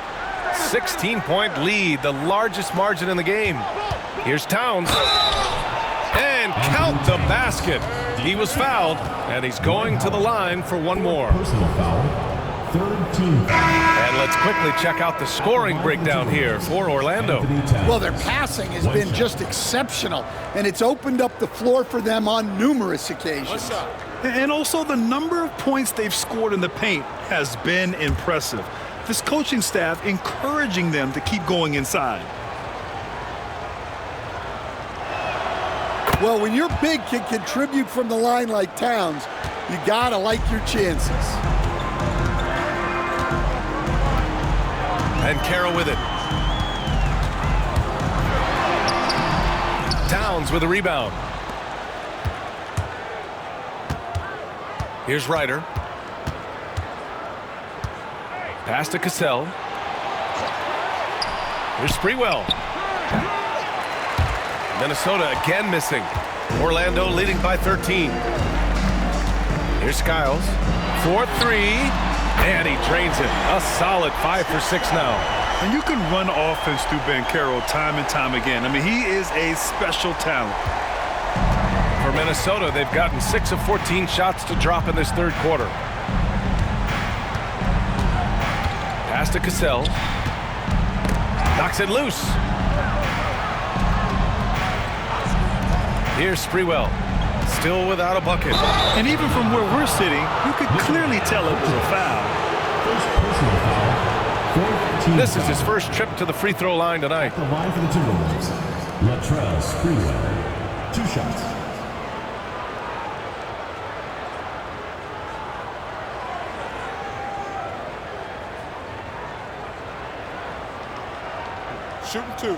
16-point lead, the largest margin in the game. Here's Towns. And count the basket. He was fouled, and he's going to the line for one more. Personal foul. 3rd team. And let's quickly check out the scoring breakdown here for Orlando. Well, their passing has been just exceptional, and it's opened up the floor for them on numerous occasions. And also the number of points they've scored in the paint has been impressive. This coaching staff encouraging them to keep going inside. Well, when your big can contribute from the line like Towns, you gotta like your chances. And Carroll with it. Towns with a rebound. Here's Ryder. Pass to Cassell. Here's Sprewell. Minnesota again missing. Orlando leading by 13. Here's Skiles. 4-3. And he drains it. A solid 5 for 6 now. And you can run offense through Banchero time and time again. I mean, he is a special talent. For Minnesota, they've gotten 6 of 14 shots to drop in this 3rd quarter. Pass to Cassell. Knocks it loose. Here's Sprewell. Still without a bucket. And even from where we're sitting, you could clearly tell it was a foul. First personal foul. This is his first trip to the free throw line tonight. The line for the Timberwolves. Latrell Sprewell. 2 shots. Shooting 2.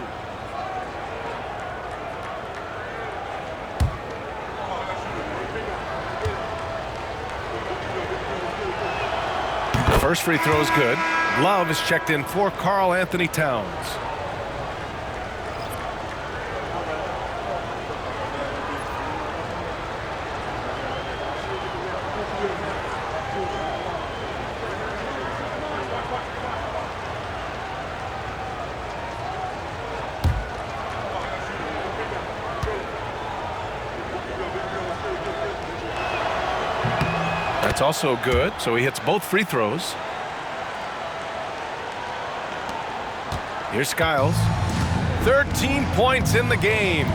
First free throw is good. Love is checked in for Karl Anthony Towns. That's also good, so he hits both free throws. Here's Skiles. 13 points in the game.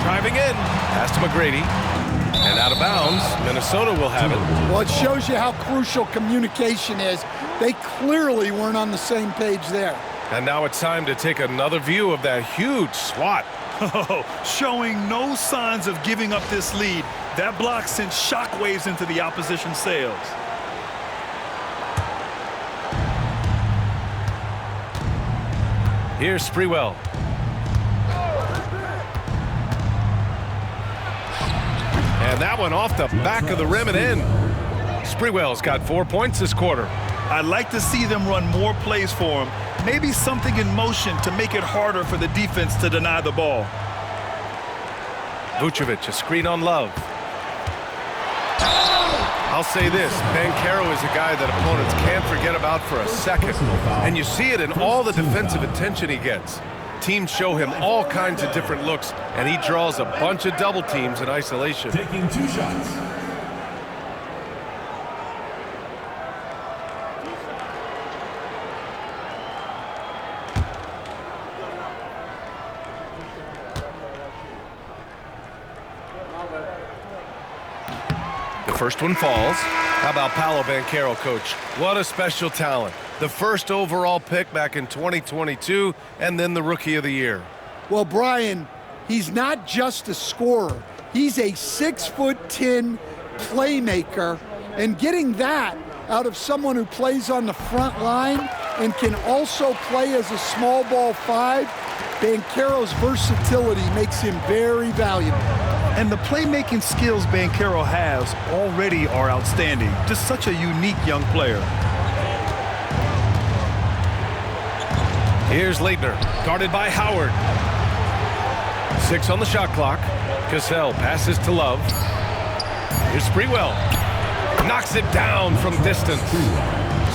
Driving in. Pass to McGrady. And out of bounds. Minnesota will have it. Well, it shows you how crucial communication is. They clearly weren't on the same page there. And now it's time to take another view of that huge swat. Showing no signs of giving up this lead. That block sent shockwaves into the opposition sails. Here's Sprewell. And that one off the back of the rim and in. Sprewell's got 4 points this quarter. I'd like to see them run more plays for him. Maybe something in motion to make it harder for the defense to deny the ball. Vucevic, a screen on Love. I'll say this, Banchero is a guy that opponents can't forget about for a second. And you see it in all the defensive attention he gets. Teams show him all kinds of different looks, and he draws a bunch of double teams in isolation. Taking 2 shots. The first one falls. How about Paolo Banchero, coach? What a special talent. The first overall pick back in 2022, and then the Rookie of the Year. Well, Brian, he's not just a scorer. He's a 6'10" playmaker, and getting that out of someone who plays on the front line and can also play as a small ball 5, Banchero's versatility makes him very valuable. And the playmaking skills Banchero has already are outstanding. Just such a unique young player. Here's Leitner, guarded by Howard. 6 on the shot clock. Cassell passes to Love. Here's Sprewell. Knocks it down from distance.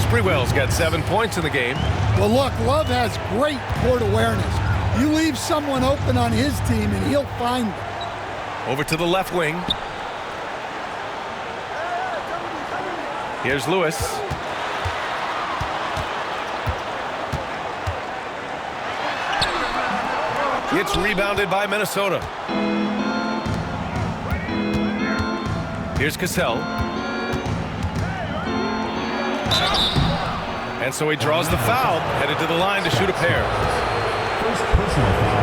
Sprewell's got 7 points in the game. Well, look, Love has great court awareness. You leave someone open on his team and he'll find them. Over to the left wing. Here's Lewis. It's rebounded by Minnesota. Here's Cassell. And so he draws the foul, headed to the line to shoot a pair. First personal foul.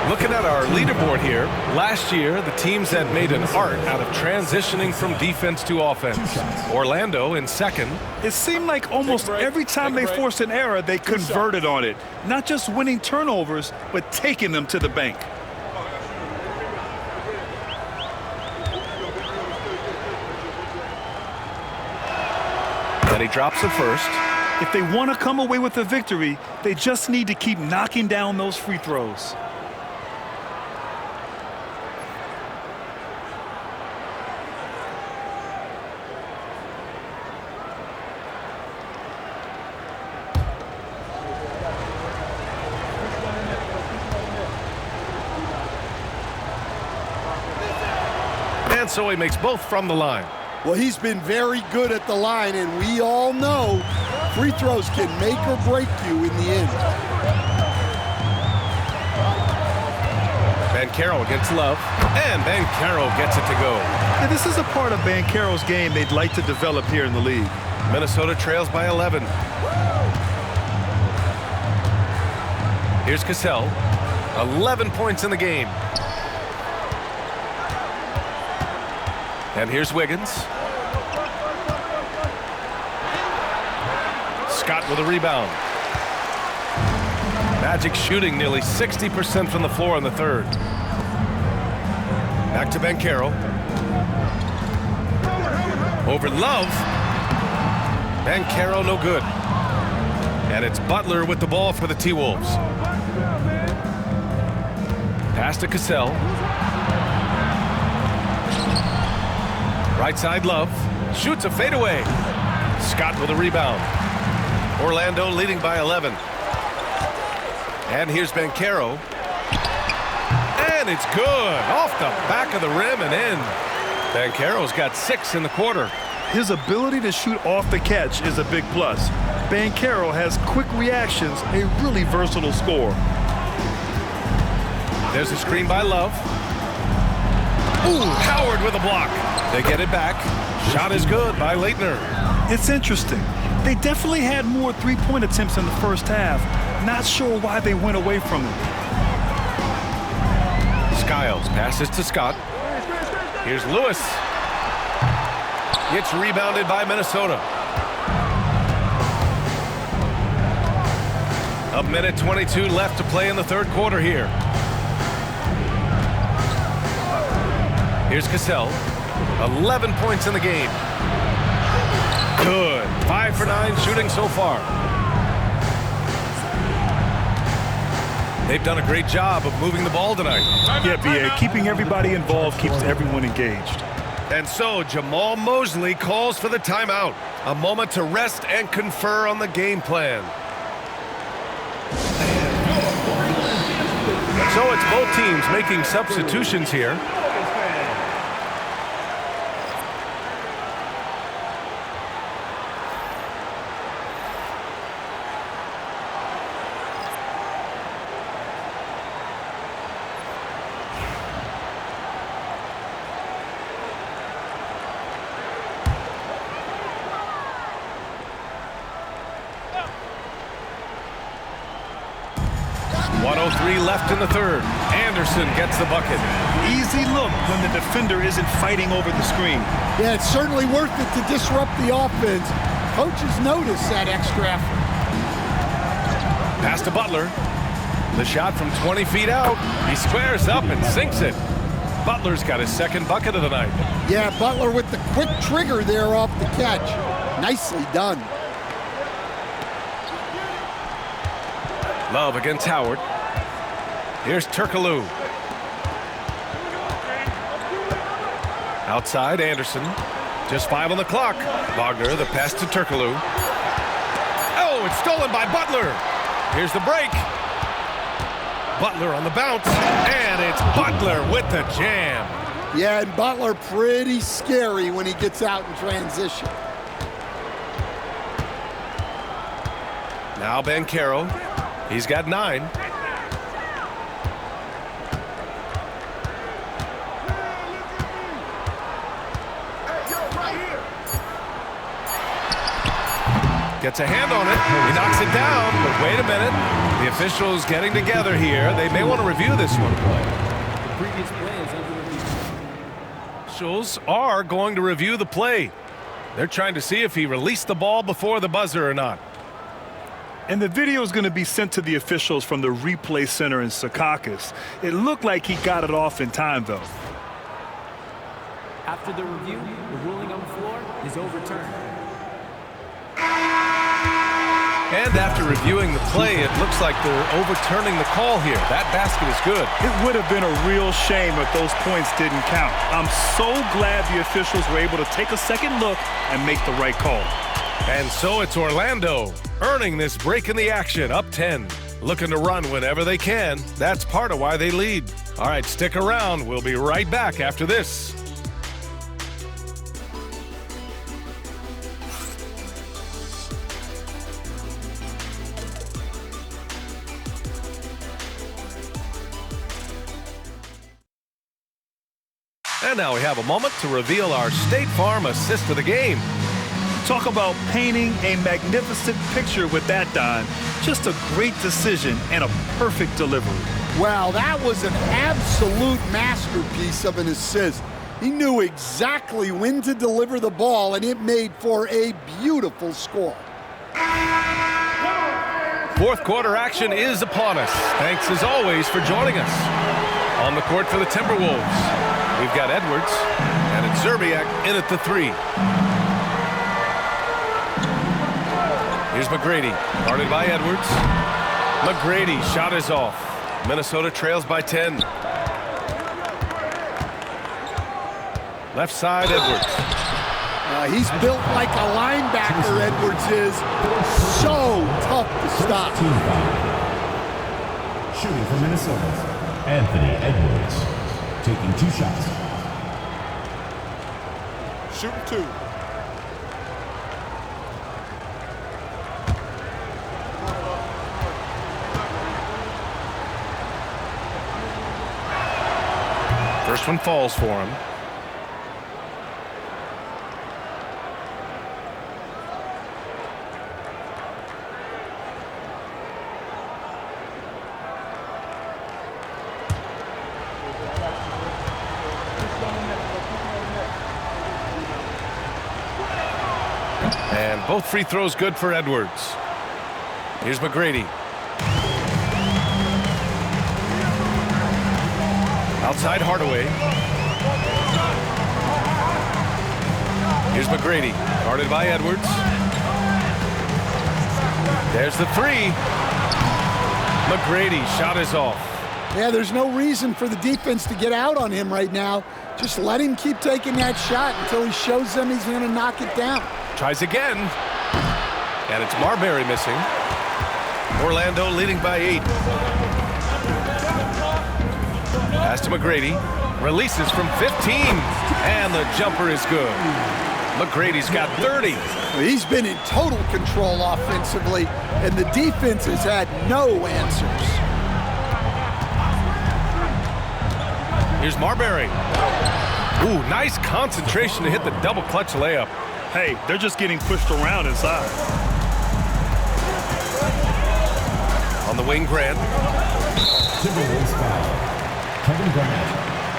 Looking at our leaderboard here, last year the teams that made an art out of transitioning from defense to offense. Orlando in second. It seemed like almost every time they forced an error, they converted on it. Not just winning turnovers, but taking them to the bank. And he drops the first. If they want to come away with a victory, they just need to keep knocking down those free throws. And so he makes both from the line. Well, he's been very good at the line, and we all know free throws can make or break you in the end. Banchero against Love, and Banchero gets it to go. And this is a part of Banchero's game they'd like to develop here in the league. Minnesota trails by 11. Here's Cassell. 11 points in the game. And here's Wiggins. Scott with a rebound. Magic shooting nearly 60% from the floor in the third. Back to Banchero. Over Love. Banchero no good. And it's Butler with the ball for the T-Wolves. Pass to Cassell. Right side Love. Shoots a fadeaway. Scott with a rebound. Orlando leading by 11. And here's Banchero. And it's good. Off the back of the rim and in. Banchero's got 6 in the quarter. His ability to shoot off the catch is a big plus. Banchero has quick reactions, a really versatile scorer. There's a screen by Love. Ooh, Howard with a block. They get it back. Shot is good by Leitner. It's interesting. They definitely had more three-point attempts in the first half. Not sure why they went away from them. Skiles passes to Scott. Here's Lewis. Gets rebounded by Minnesota. A minute 22 left to play in the third quarter here. Here's Cassell. 11 points in the game. Good. 5 for 9 shooting so far. They've done a great job of moving the ball tonight. Yeah, B.A., keeping everybody involved keeps everyone engaged. And so Jamal Mosley calls for the timeout. A moment to rest and confer on the game plan. So it's both teams making substitutions here. Left in the third. Anderson gets the bucket. Easy look when the defender isn't fighting over the screen. Yeah, it's certainly worth it to disrupt the offense. Coaches notice that extra effort. Pass to Butler. The shot from 20 feet out. He squares up and sinks it. Butler's got his second bucket of the night. Yeah, Butler with the quick trigger there off the catch. Nicely done. Love against Howard. Here's Turkoglu. Outside, Anderson. Just 5 on the clock. Wagner, the pass to Turkoglu. Oh, it's stolen by Butler. Here's the break. Butler on the bounce. And it's Butler with the jam. Yeah, and Butler pretty scary when he gets out in transition. Now Banchero. He's got 9. Gets a hand on it. He knocks it down. But wait a minute. The officials getting together here. They may want to review this one. The previous play is under review. Officials are going to review the play. They're trying to see if he released the ball before the buzzer or not. And the video is going to be sent to the officials from the replay center in Secaucus. It looked like he got it off in time, though. After the review, the ruling on the floor is overturned. And after reviewing the play, it looks like they're overturning the call here. That basket is good. It would have been a real shame if those points didn't count. I'm so glad the officials were able to take a second look and make the right call. And so it's Orlando earning this break in the action, up 10. Looking to run whenever they can. That's part of why they lead. All right, stick around. We'll be right back after this. And now we have a moment to reveal our State Farm assist of the game. Talk about painting a magnificent picture with that, Don. Just a great decision and a perfect delivery. Wow, that was an absolute masterpiece of an assist. He knew exactly when to deliver the ball, and it made for a beautiful score. Fourth quarter action is upon us. Thanks as always for joining us. On the court for the Timberwolves, we've got Edwards, and it's Zerbiak in at the 3. Here's McGrady, guarded by Edwards. McGrady, shot is off. Minnesota trails by 10. Left side, Edwards. He's built like a linebacker, Edwards is. So tough to stop. Shooting for Minnesota, Anthony Edwards, taking 2 shots. Shooting 2. First one falls for him. And both free throws good for Edwards. Here's McGrady. Outside Hardaway. Here's McGrady, guarded by Edwards. There's the three. McGrady, shot is off. Yeah, there's no reason for the defense to get out on him right now. Just let him keep taking that shot until he shows them he's going to knock it down. Tries again. And it's Marbury missing. Orlando leading by 8. Pass to McGrady. Releases from 15. And the jumper is good. McGrady's got 30. He's been in total control offensively, and the defense has had no answers. Here's Marbury. Ooh, nice concentration to hit the double clutch layup. Hey, they're just getting pushed around inside. On the wing, Grant. Timberwolves foul. Kevin Garnett.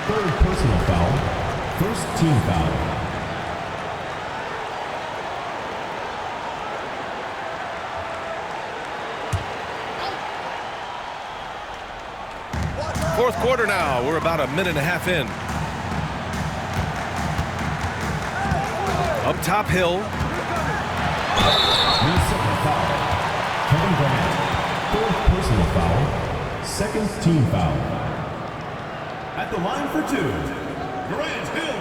Third personal foul. First team foul. Fourth quarter now. We're about a minute and a half in. Up top, Hill. His second foul. Kevin Garnett. Fourth personal foul. Second team foul. At the line for two, Grant Hill.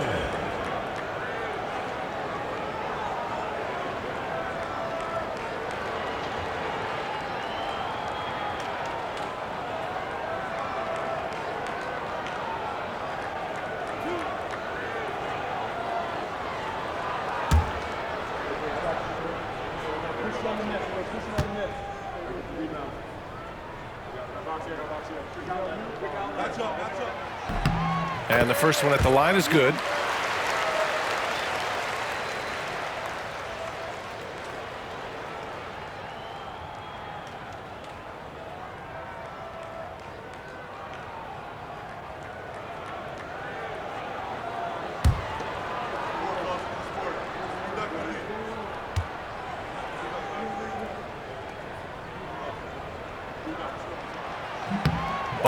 And the first one at the line is good.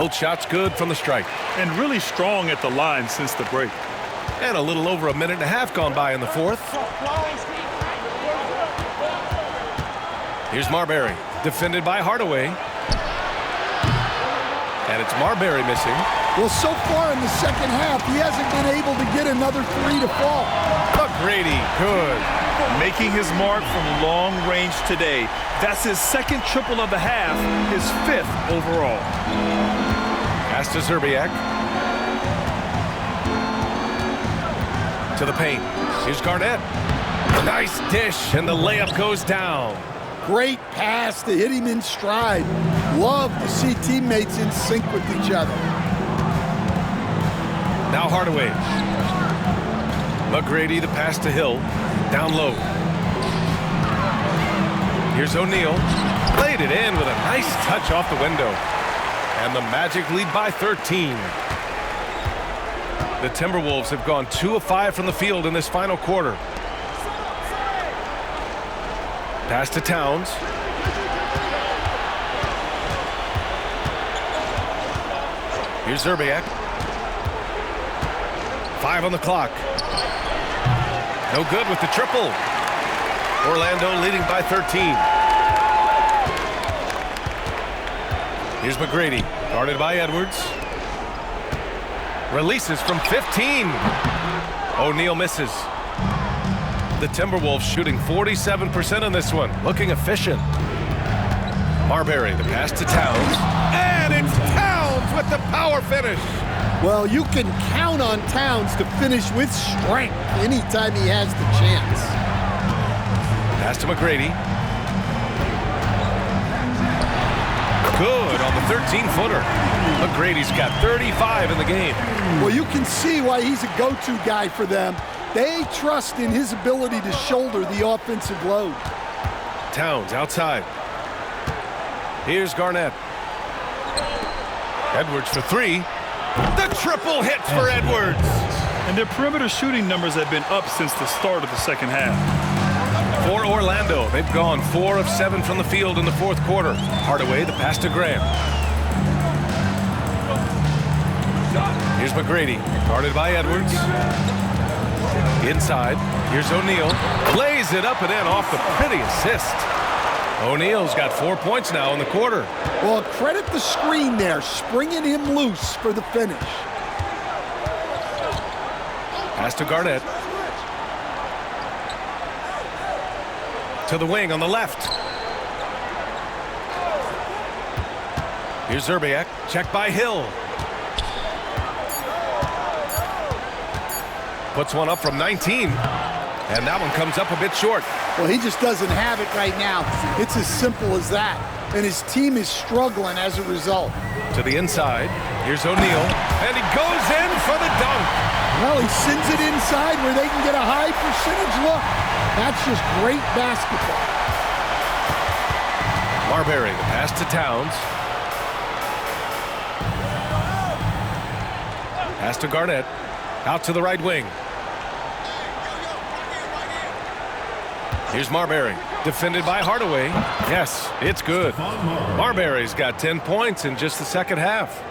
Both shots good from the stripe. And really strong at the line since the break. And a little over a minute and a half gone by in the fourth. Here's Marbury, defended by Hardaway. And it's Marbury missing. Well, so far in the second half, he hasn't been able to get another three to fall. McGrady, good. Making his mark from long range today. That's his second triple of the half, his 5th overall. Pass to Zerbiak. To the paint. Here's Garnett. Nice dish, and the layup goes down. Great pass to hit him in stride. Love to see teammates in sync with each other. Now Hardaway. McGrady, the pass to Hill. Down low. Here's O'Neal. Played it in with a nice touch off the window. And the Magic lead by 13. The Timberwolves have gone 2 of 5 from the field in this final quarter. Pass to Towns. Here's Zerbiak. 5 on the clock. No good with the triple. Orlando leading by 13. Here's McGrady, guarded by Edwards. Releases from 15. O'Neal misses. The Timberwolves shooting 47% in this one, looking efficient. Marbury, the pass to Towns. And it's Towns with the power finish. Well, you can count on Towns to finish with strength anytime he has the chance. Pass to McGrady. Good on the 13-footer. McGrady's got 35 in the game. Well, you can see why he's a go-to guy for them. They trust in his ability to shoulder the offensive load. Towns outside. Here's Garnett. Edwards for three. The triple hits for Edwards. And their perimeter shooting numbers have been up since the start of the second half. For Orlando, they've gone 4 of 7 from the field in the fourth quarter. Hardaway, the pass to Graham. Here's McGrady, guarded by Edwards. Inside, here's O'Neal. Lays it up and in off the pretty assist. O'Neal's got 4 points now in the quarter. Well, credit the screen there, springing him loose for the finish. Pass to Garnett. To the wing on the left. Here's Zerbiak, checked by Hill. Puts one up from 19. And that one comes up a bit short. Well, he just doesn't have it right now. It's as simple as that. And his team is struggling as a result. To the inside. Here's O'Neal. And he goes in for the dunk. Well, he sends it inside where they can get a high percentage look. That's just great basketball. Marbury, the pass to Towns. Pass to Garnett. Out to the right wing. Here's Marbury, defended by Hardaway. Yes, it's good. Marbury's got 10 points in just the second half.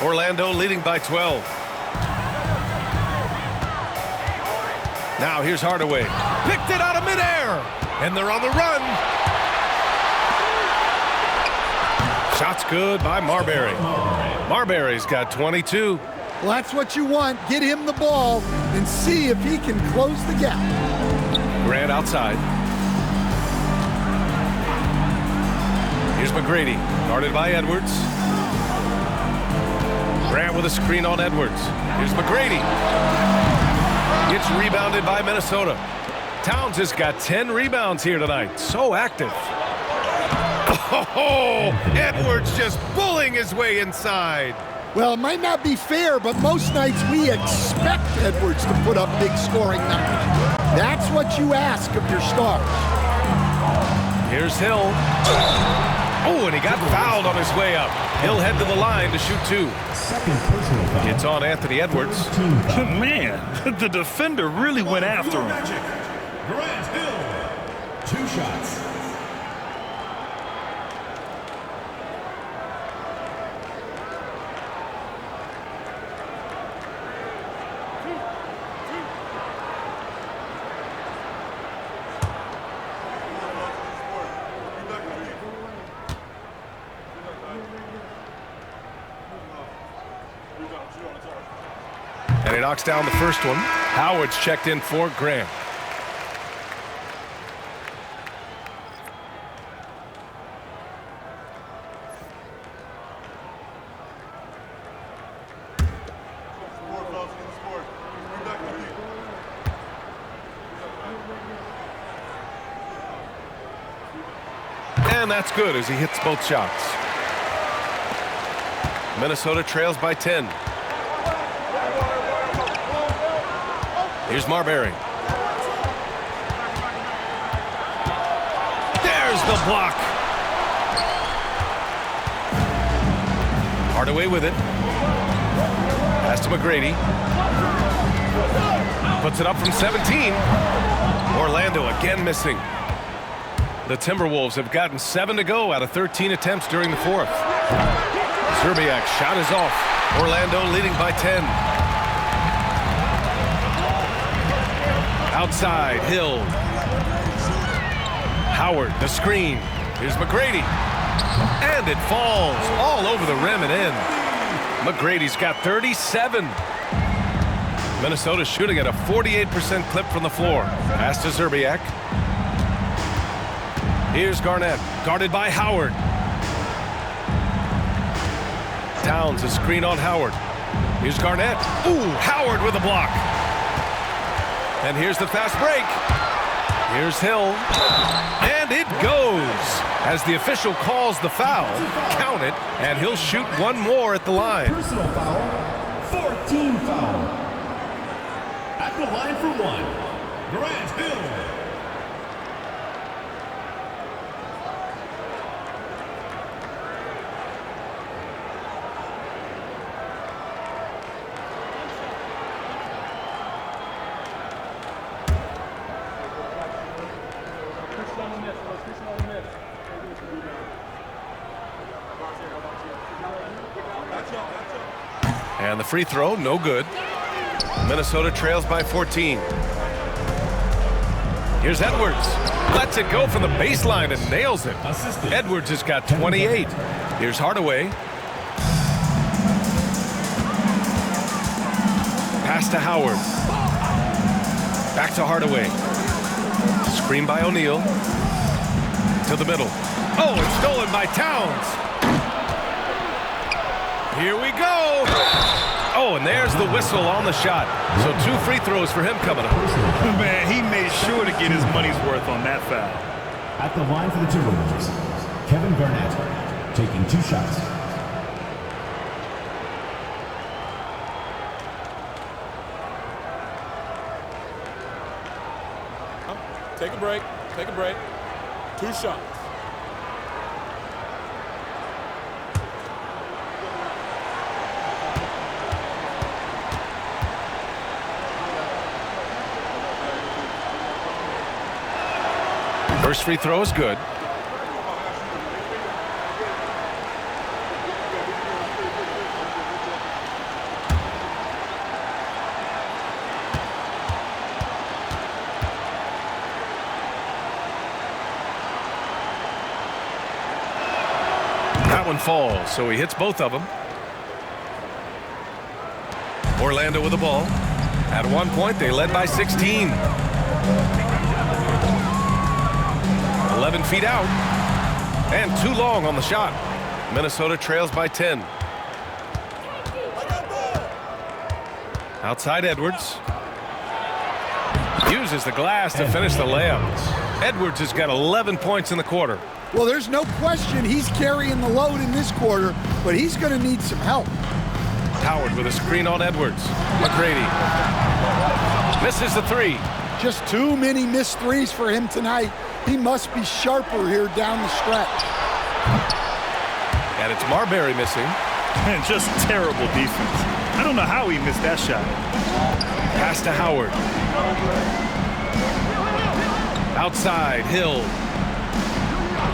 Orlando leading by 12. Now here's Hardaway. Picked it out of midair. And they're on the run. Shot's good by Marbury. Marbury's got 22. Well, that's what you want. Get him the ball and see if he can close the gap. Grant outside. Here's McGrady, guarded by Edwards. Grant with a screen on Edwards. Here's McGrady. Gets rebounded by Minnesota. Towns has got 10 rebounds here tonight. So active. Oh, Edwards just bullying his way inside. Well, it might not be fair, but most nights we expect Edwards to put up big scoring numbers. That's what you ask of your stars. Here's Hill. Oh, and he got fouled on his way up. He'll head to the line to shoot two. It's on Anthony Edwards. Man, the defender really went after him. Grant Hill. 2 shots. And he knocks down the first one. Howard's checked in for Grant. And that's good as he hits both shots. Minnesota trails by 10. Here's Marbury. There's the block. Hardaway with it. Pass to McGrady. Puts it up from 17. Orlando again missing. The Timberwolves have gotten 7 to go out of 13 attempts during the fourth. Zerbiak's shot is off. Orlando leading by 10. Outside, Hill. Howard, the screen. Here's McGrady. And it falls all over the rim and in. McGrady's got 37. Minnesota shooting at a 48% clip from the floor. Pass to Zerbiak. Here's Garnett, guarded by Howard. Towns, a screen on Howard. Here's Garnett. Ooh, Howard with a block. And here's the fast break. Here's Hill. And it goes. As the official calls the foul, count it, and he'll shoot one more at the line. Personal foul, 14 foul. At the line for one, Grant Hill. And the free throw, no good. Minnesota trails by 14. Here's Edwards. Lets it go from the baseline and nails it. Edwards has got 28. Here's Hardaway. Pass to Howard. Back to Hardaway. Screen by O'Neal. To the middle. Oh, it's stolen by Towns. Here we go. Oh, and there's the whistle on the shot. So 2 free throws for him coming up. Man, he made sure to get his money's worth on that foul. At the line for the Timberwolves, Kevin Garnett taking 2 shots. Take a break. Take a break. 2 shots. First free throw is good. That one falls, so he hits both of them. Orlando with the ball. At one point, they led by 16. 11 feet out. And too long on the shot. Minnesota trails by 10. Outside Edwards. Uses the glass to finish the layup. Edwards has got 11 points in the quarter. Well, there's no question he's carrying the load in this quarter, but he's going to need some help. Howard with a screen on Edwards. McGrady misses the 3. Just too many missed threes for him tonight. He must be sharper here down the stretch. And it's Marbury missing. And just terrible defense. I don't know how he missed that shot. Pass to Howard. Outside, Hill.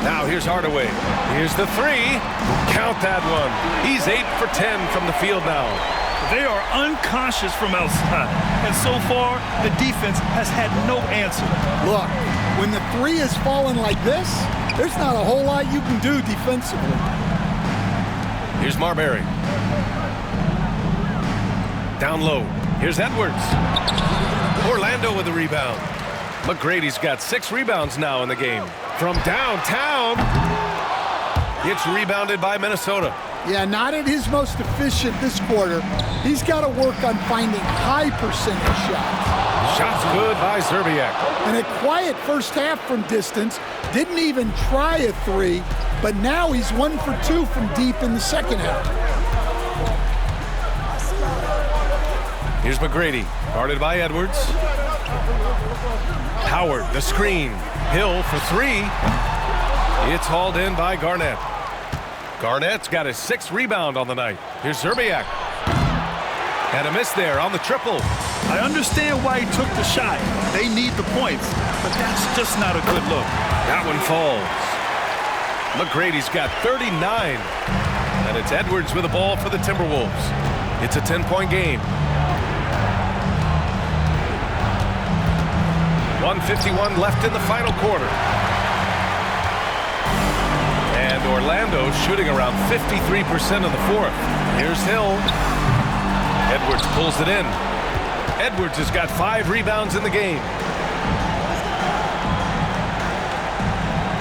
Now here's Hardaway. Here's the 3. Count that one. He's 8 for 10 from the field now. They are unconscious from outside. And so far, the defense has had no answer. Look, when the 3 is falling like this, there's not a whole lot you can do defensively. Here's Marbury. Down low. Here's Edwards. Orlando with the rebound. McGrady's got 6 rebounds now in the game. From downtown, it's rebounded by Minnesota. Yeah, not at his most efficient this quarter. He's got to work on finding high percentage shots. Shots good by Zerbiak. And a quiet first half from distance. Didn't even try a 3, but now he's 1 for 2 from deep in the second half. Here's McGrady, guarded by Edwards. Howard, the screen. Hill for 3. It's hauled in by Garnett. Garnett's got his 6th rebound on the night. Here's Zerbiak. And a miss there on the triple. I understand why he took the shot. They need the points, but that's just not a good look. That one falls. McGrady's got 39. And it's Edwards with the ball for the Timberwolves. It's a 10-point game. 1:51 left in the final quarter. And Orlando shooting around 53% of the fourth. Here's Hill. Edwards pulls it in. Edwards has got 5 rebounds in the game.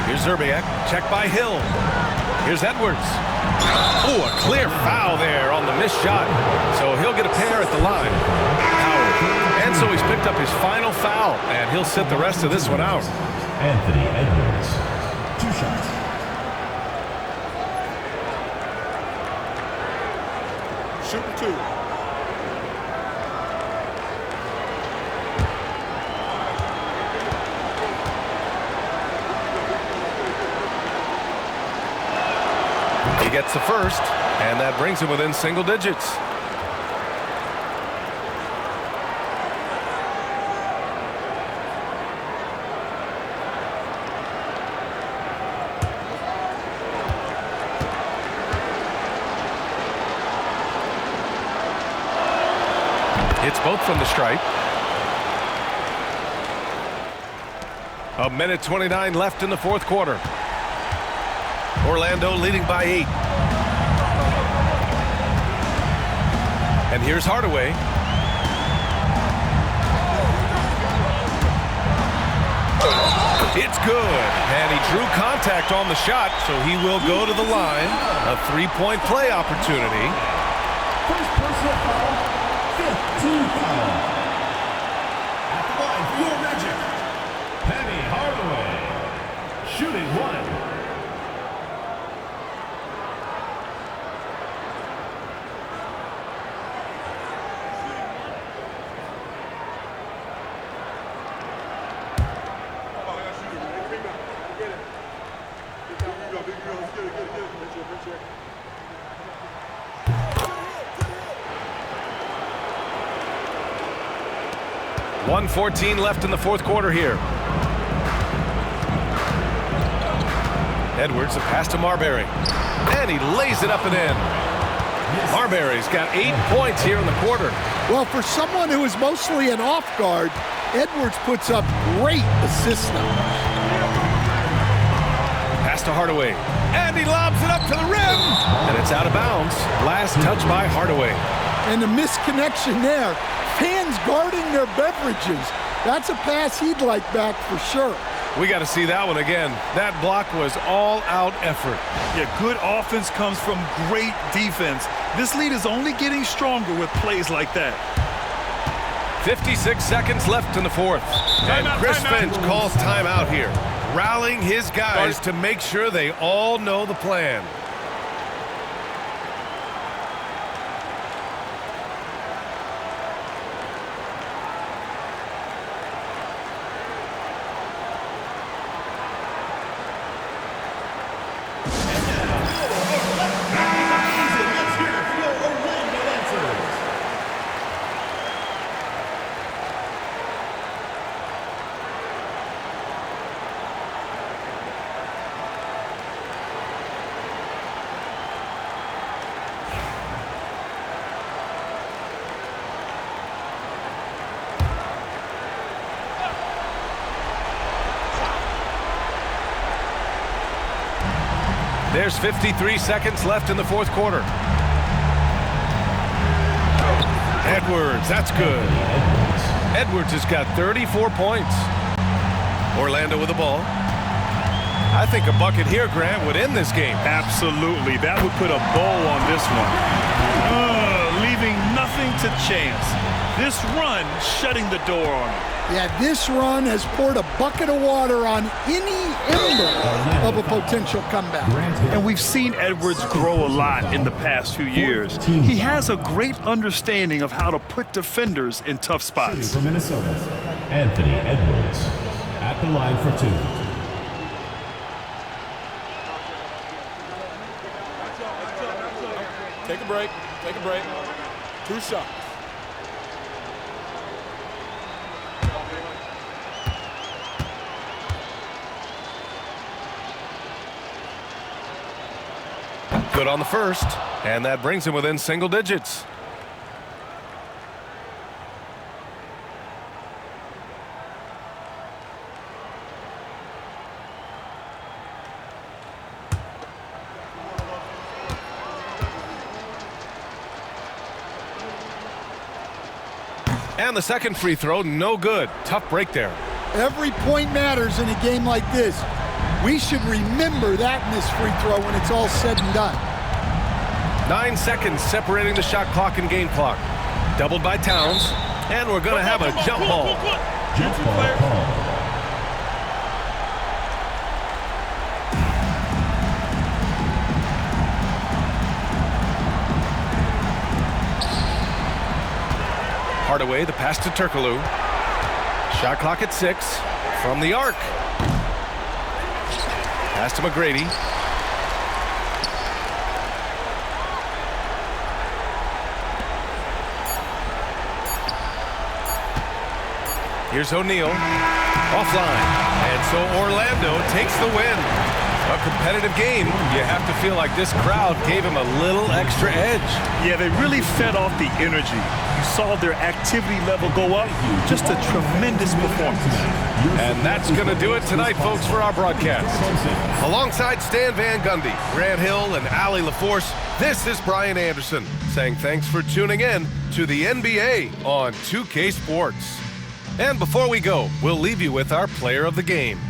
Here's Zerbiak. Check by Hill. Here's Edwards. Oh, a clear foul there on the missed shot. So he'll get a pair at the line. Howard. And so he's picked up his final foul, and he'll sit the rest of this one out. Anthony Edwards, 2 shots. shooting 2. He gets the first, and that brings him within single digits. Hits both from the stripe. A minute 29 left in the fourth quarter. Orlando leading by 8. And here's Hardaway. It's good. And he drew contact on the shot, so he will go to the line. A 3-point play opportunity. First personal foul, 15 foul. At the line for your Magic, Penny Hardaway, shooting 1. .114 left in the fourth quarter here. Edwards, a pass to Marbury. And he lays it up and in. Marbury's got 8 points here in the quarter. Well, for someone who is mostly an off guard, Edwards puts up great assist numbers. Pass to Hardaway. And he lobs it up to the rim. And it's out of bounds. Last touch by Hardaway. And the misconnection there. Fans guarding their beverages. That's a pass he'd like back for sure. We got to see that one again. That block was all-out effort. Yeah, good offense comes from great defense. This lead is only getting stronger with plays like that. 56 seconds left in the fourth. And Chris Finch calls timeout here, rallying his guys to make sure they all know the plan. There's 53 seconds left in the fourth quarter. Edwards, that's good. Edwards has got 34 points. Orlando with the ball. I think a bucket here, Grant, would end this game. Absolutely. That would put a bow on this one. Leaving nothing to chance. This run shutting the door on it. Yeah, this run has poured a bucket of water on any ember of a potential comeback. And we've seen Edwards grow a lot in the past few years. He has a great understanding of how to put defenders in tough spots. From Minnesota, Anthony Edwards at the line for 2. Take a break. Take a break. 2 shots. Good on the first, and that brings him within single digits. And the second free throw, no good. Tough break there. Every point matters in a game like this. We should remember that in this free throw when it's all said and done. 9 seconds separating the shot clock and game clock. Doubled by Towns, and we're going to have a jump ball. Jump ball call. away, the pass to Turkoglu. Shot clock at 6 from the arc. Pass to McGrady. Here's O'Neal. Offline. And so Orlando takes the win. A competitive game. You have to feel like this crowd gave him a little extra edge. Yeah, they really fed off the energy. You saw their activity level go up. Just a tremendous performance. And that's going to do it tonight, folks, for our broadcast. Alongside Stan Van Gundy, Grant Hill, and Allie LaForce, this is Brian Anderson saying thanks for tuning in to the NBA on 2K Sports. And before we go, we'll leave you with our player of the game.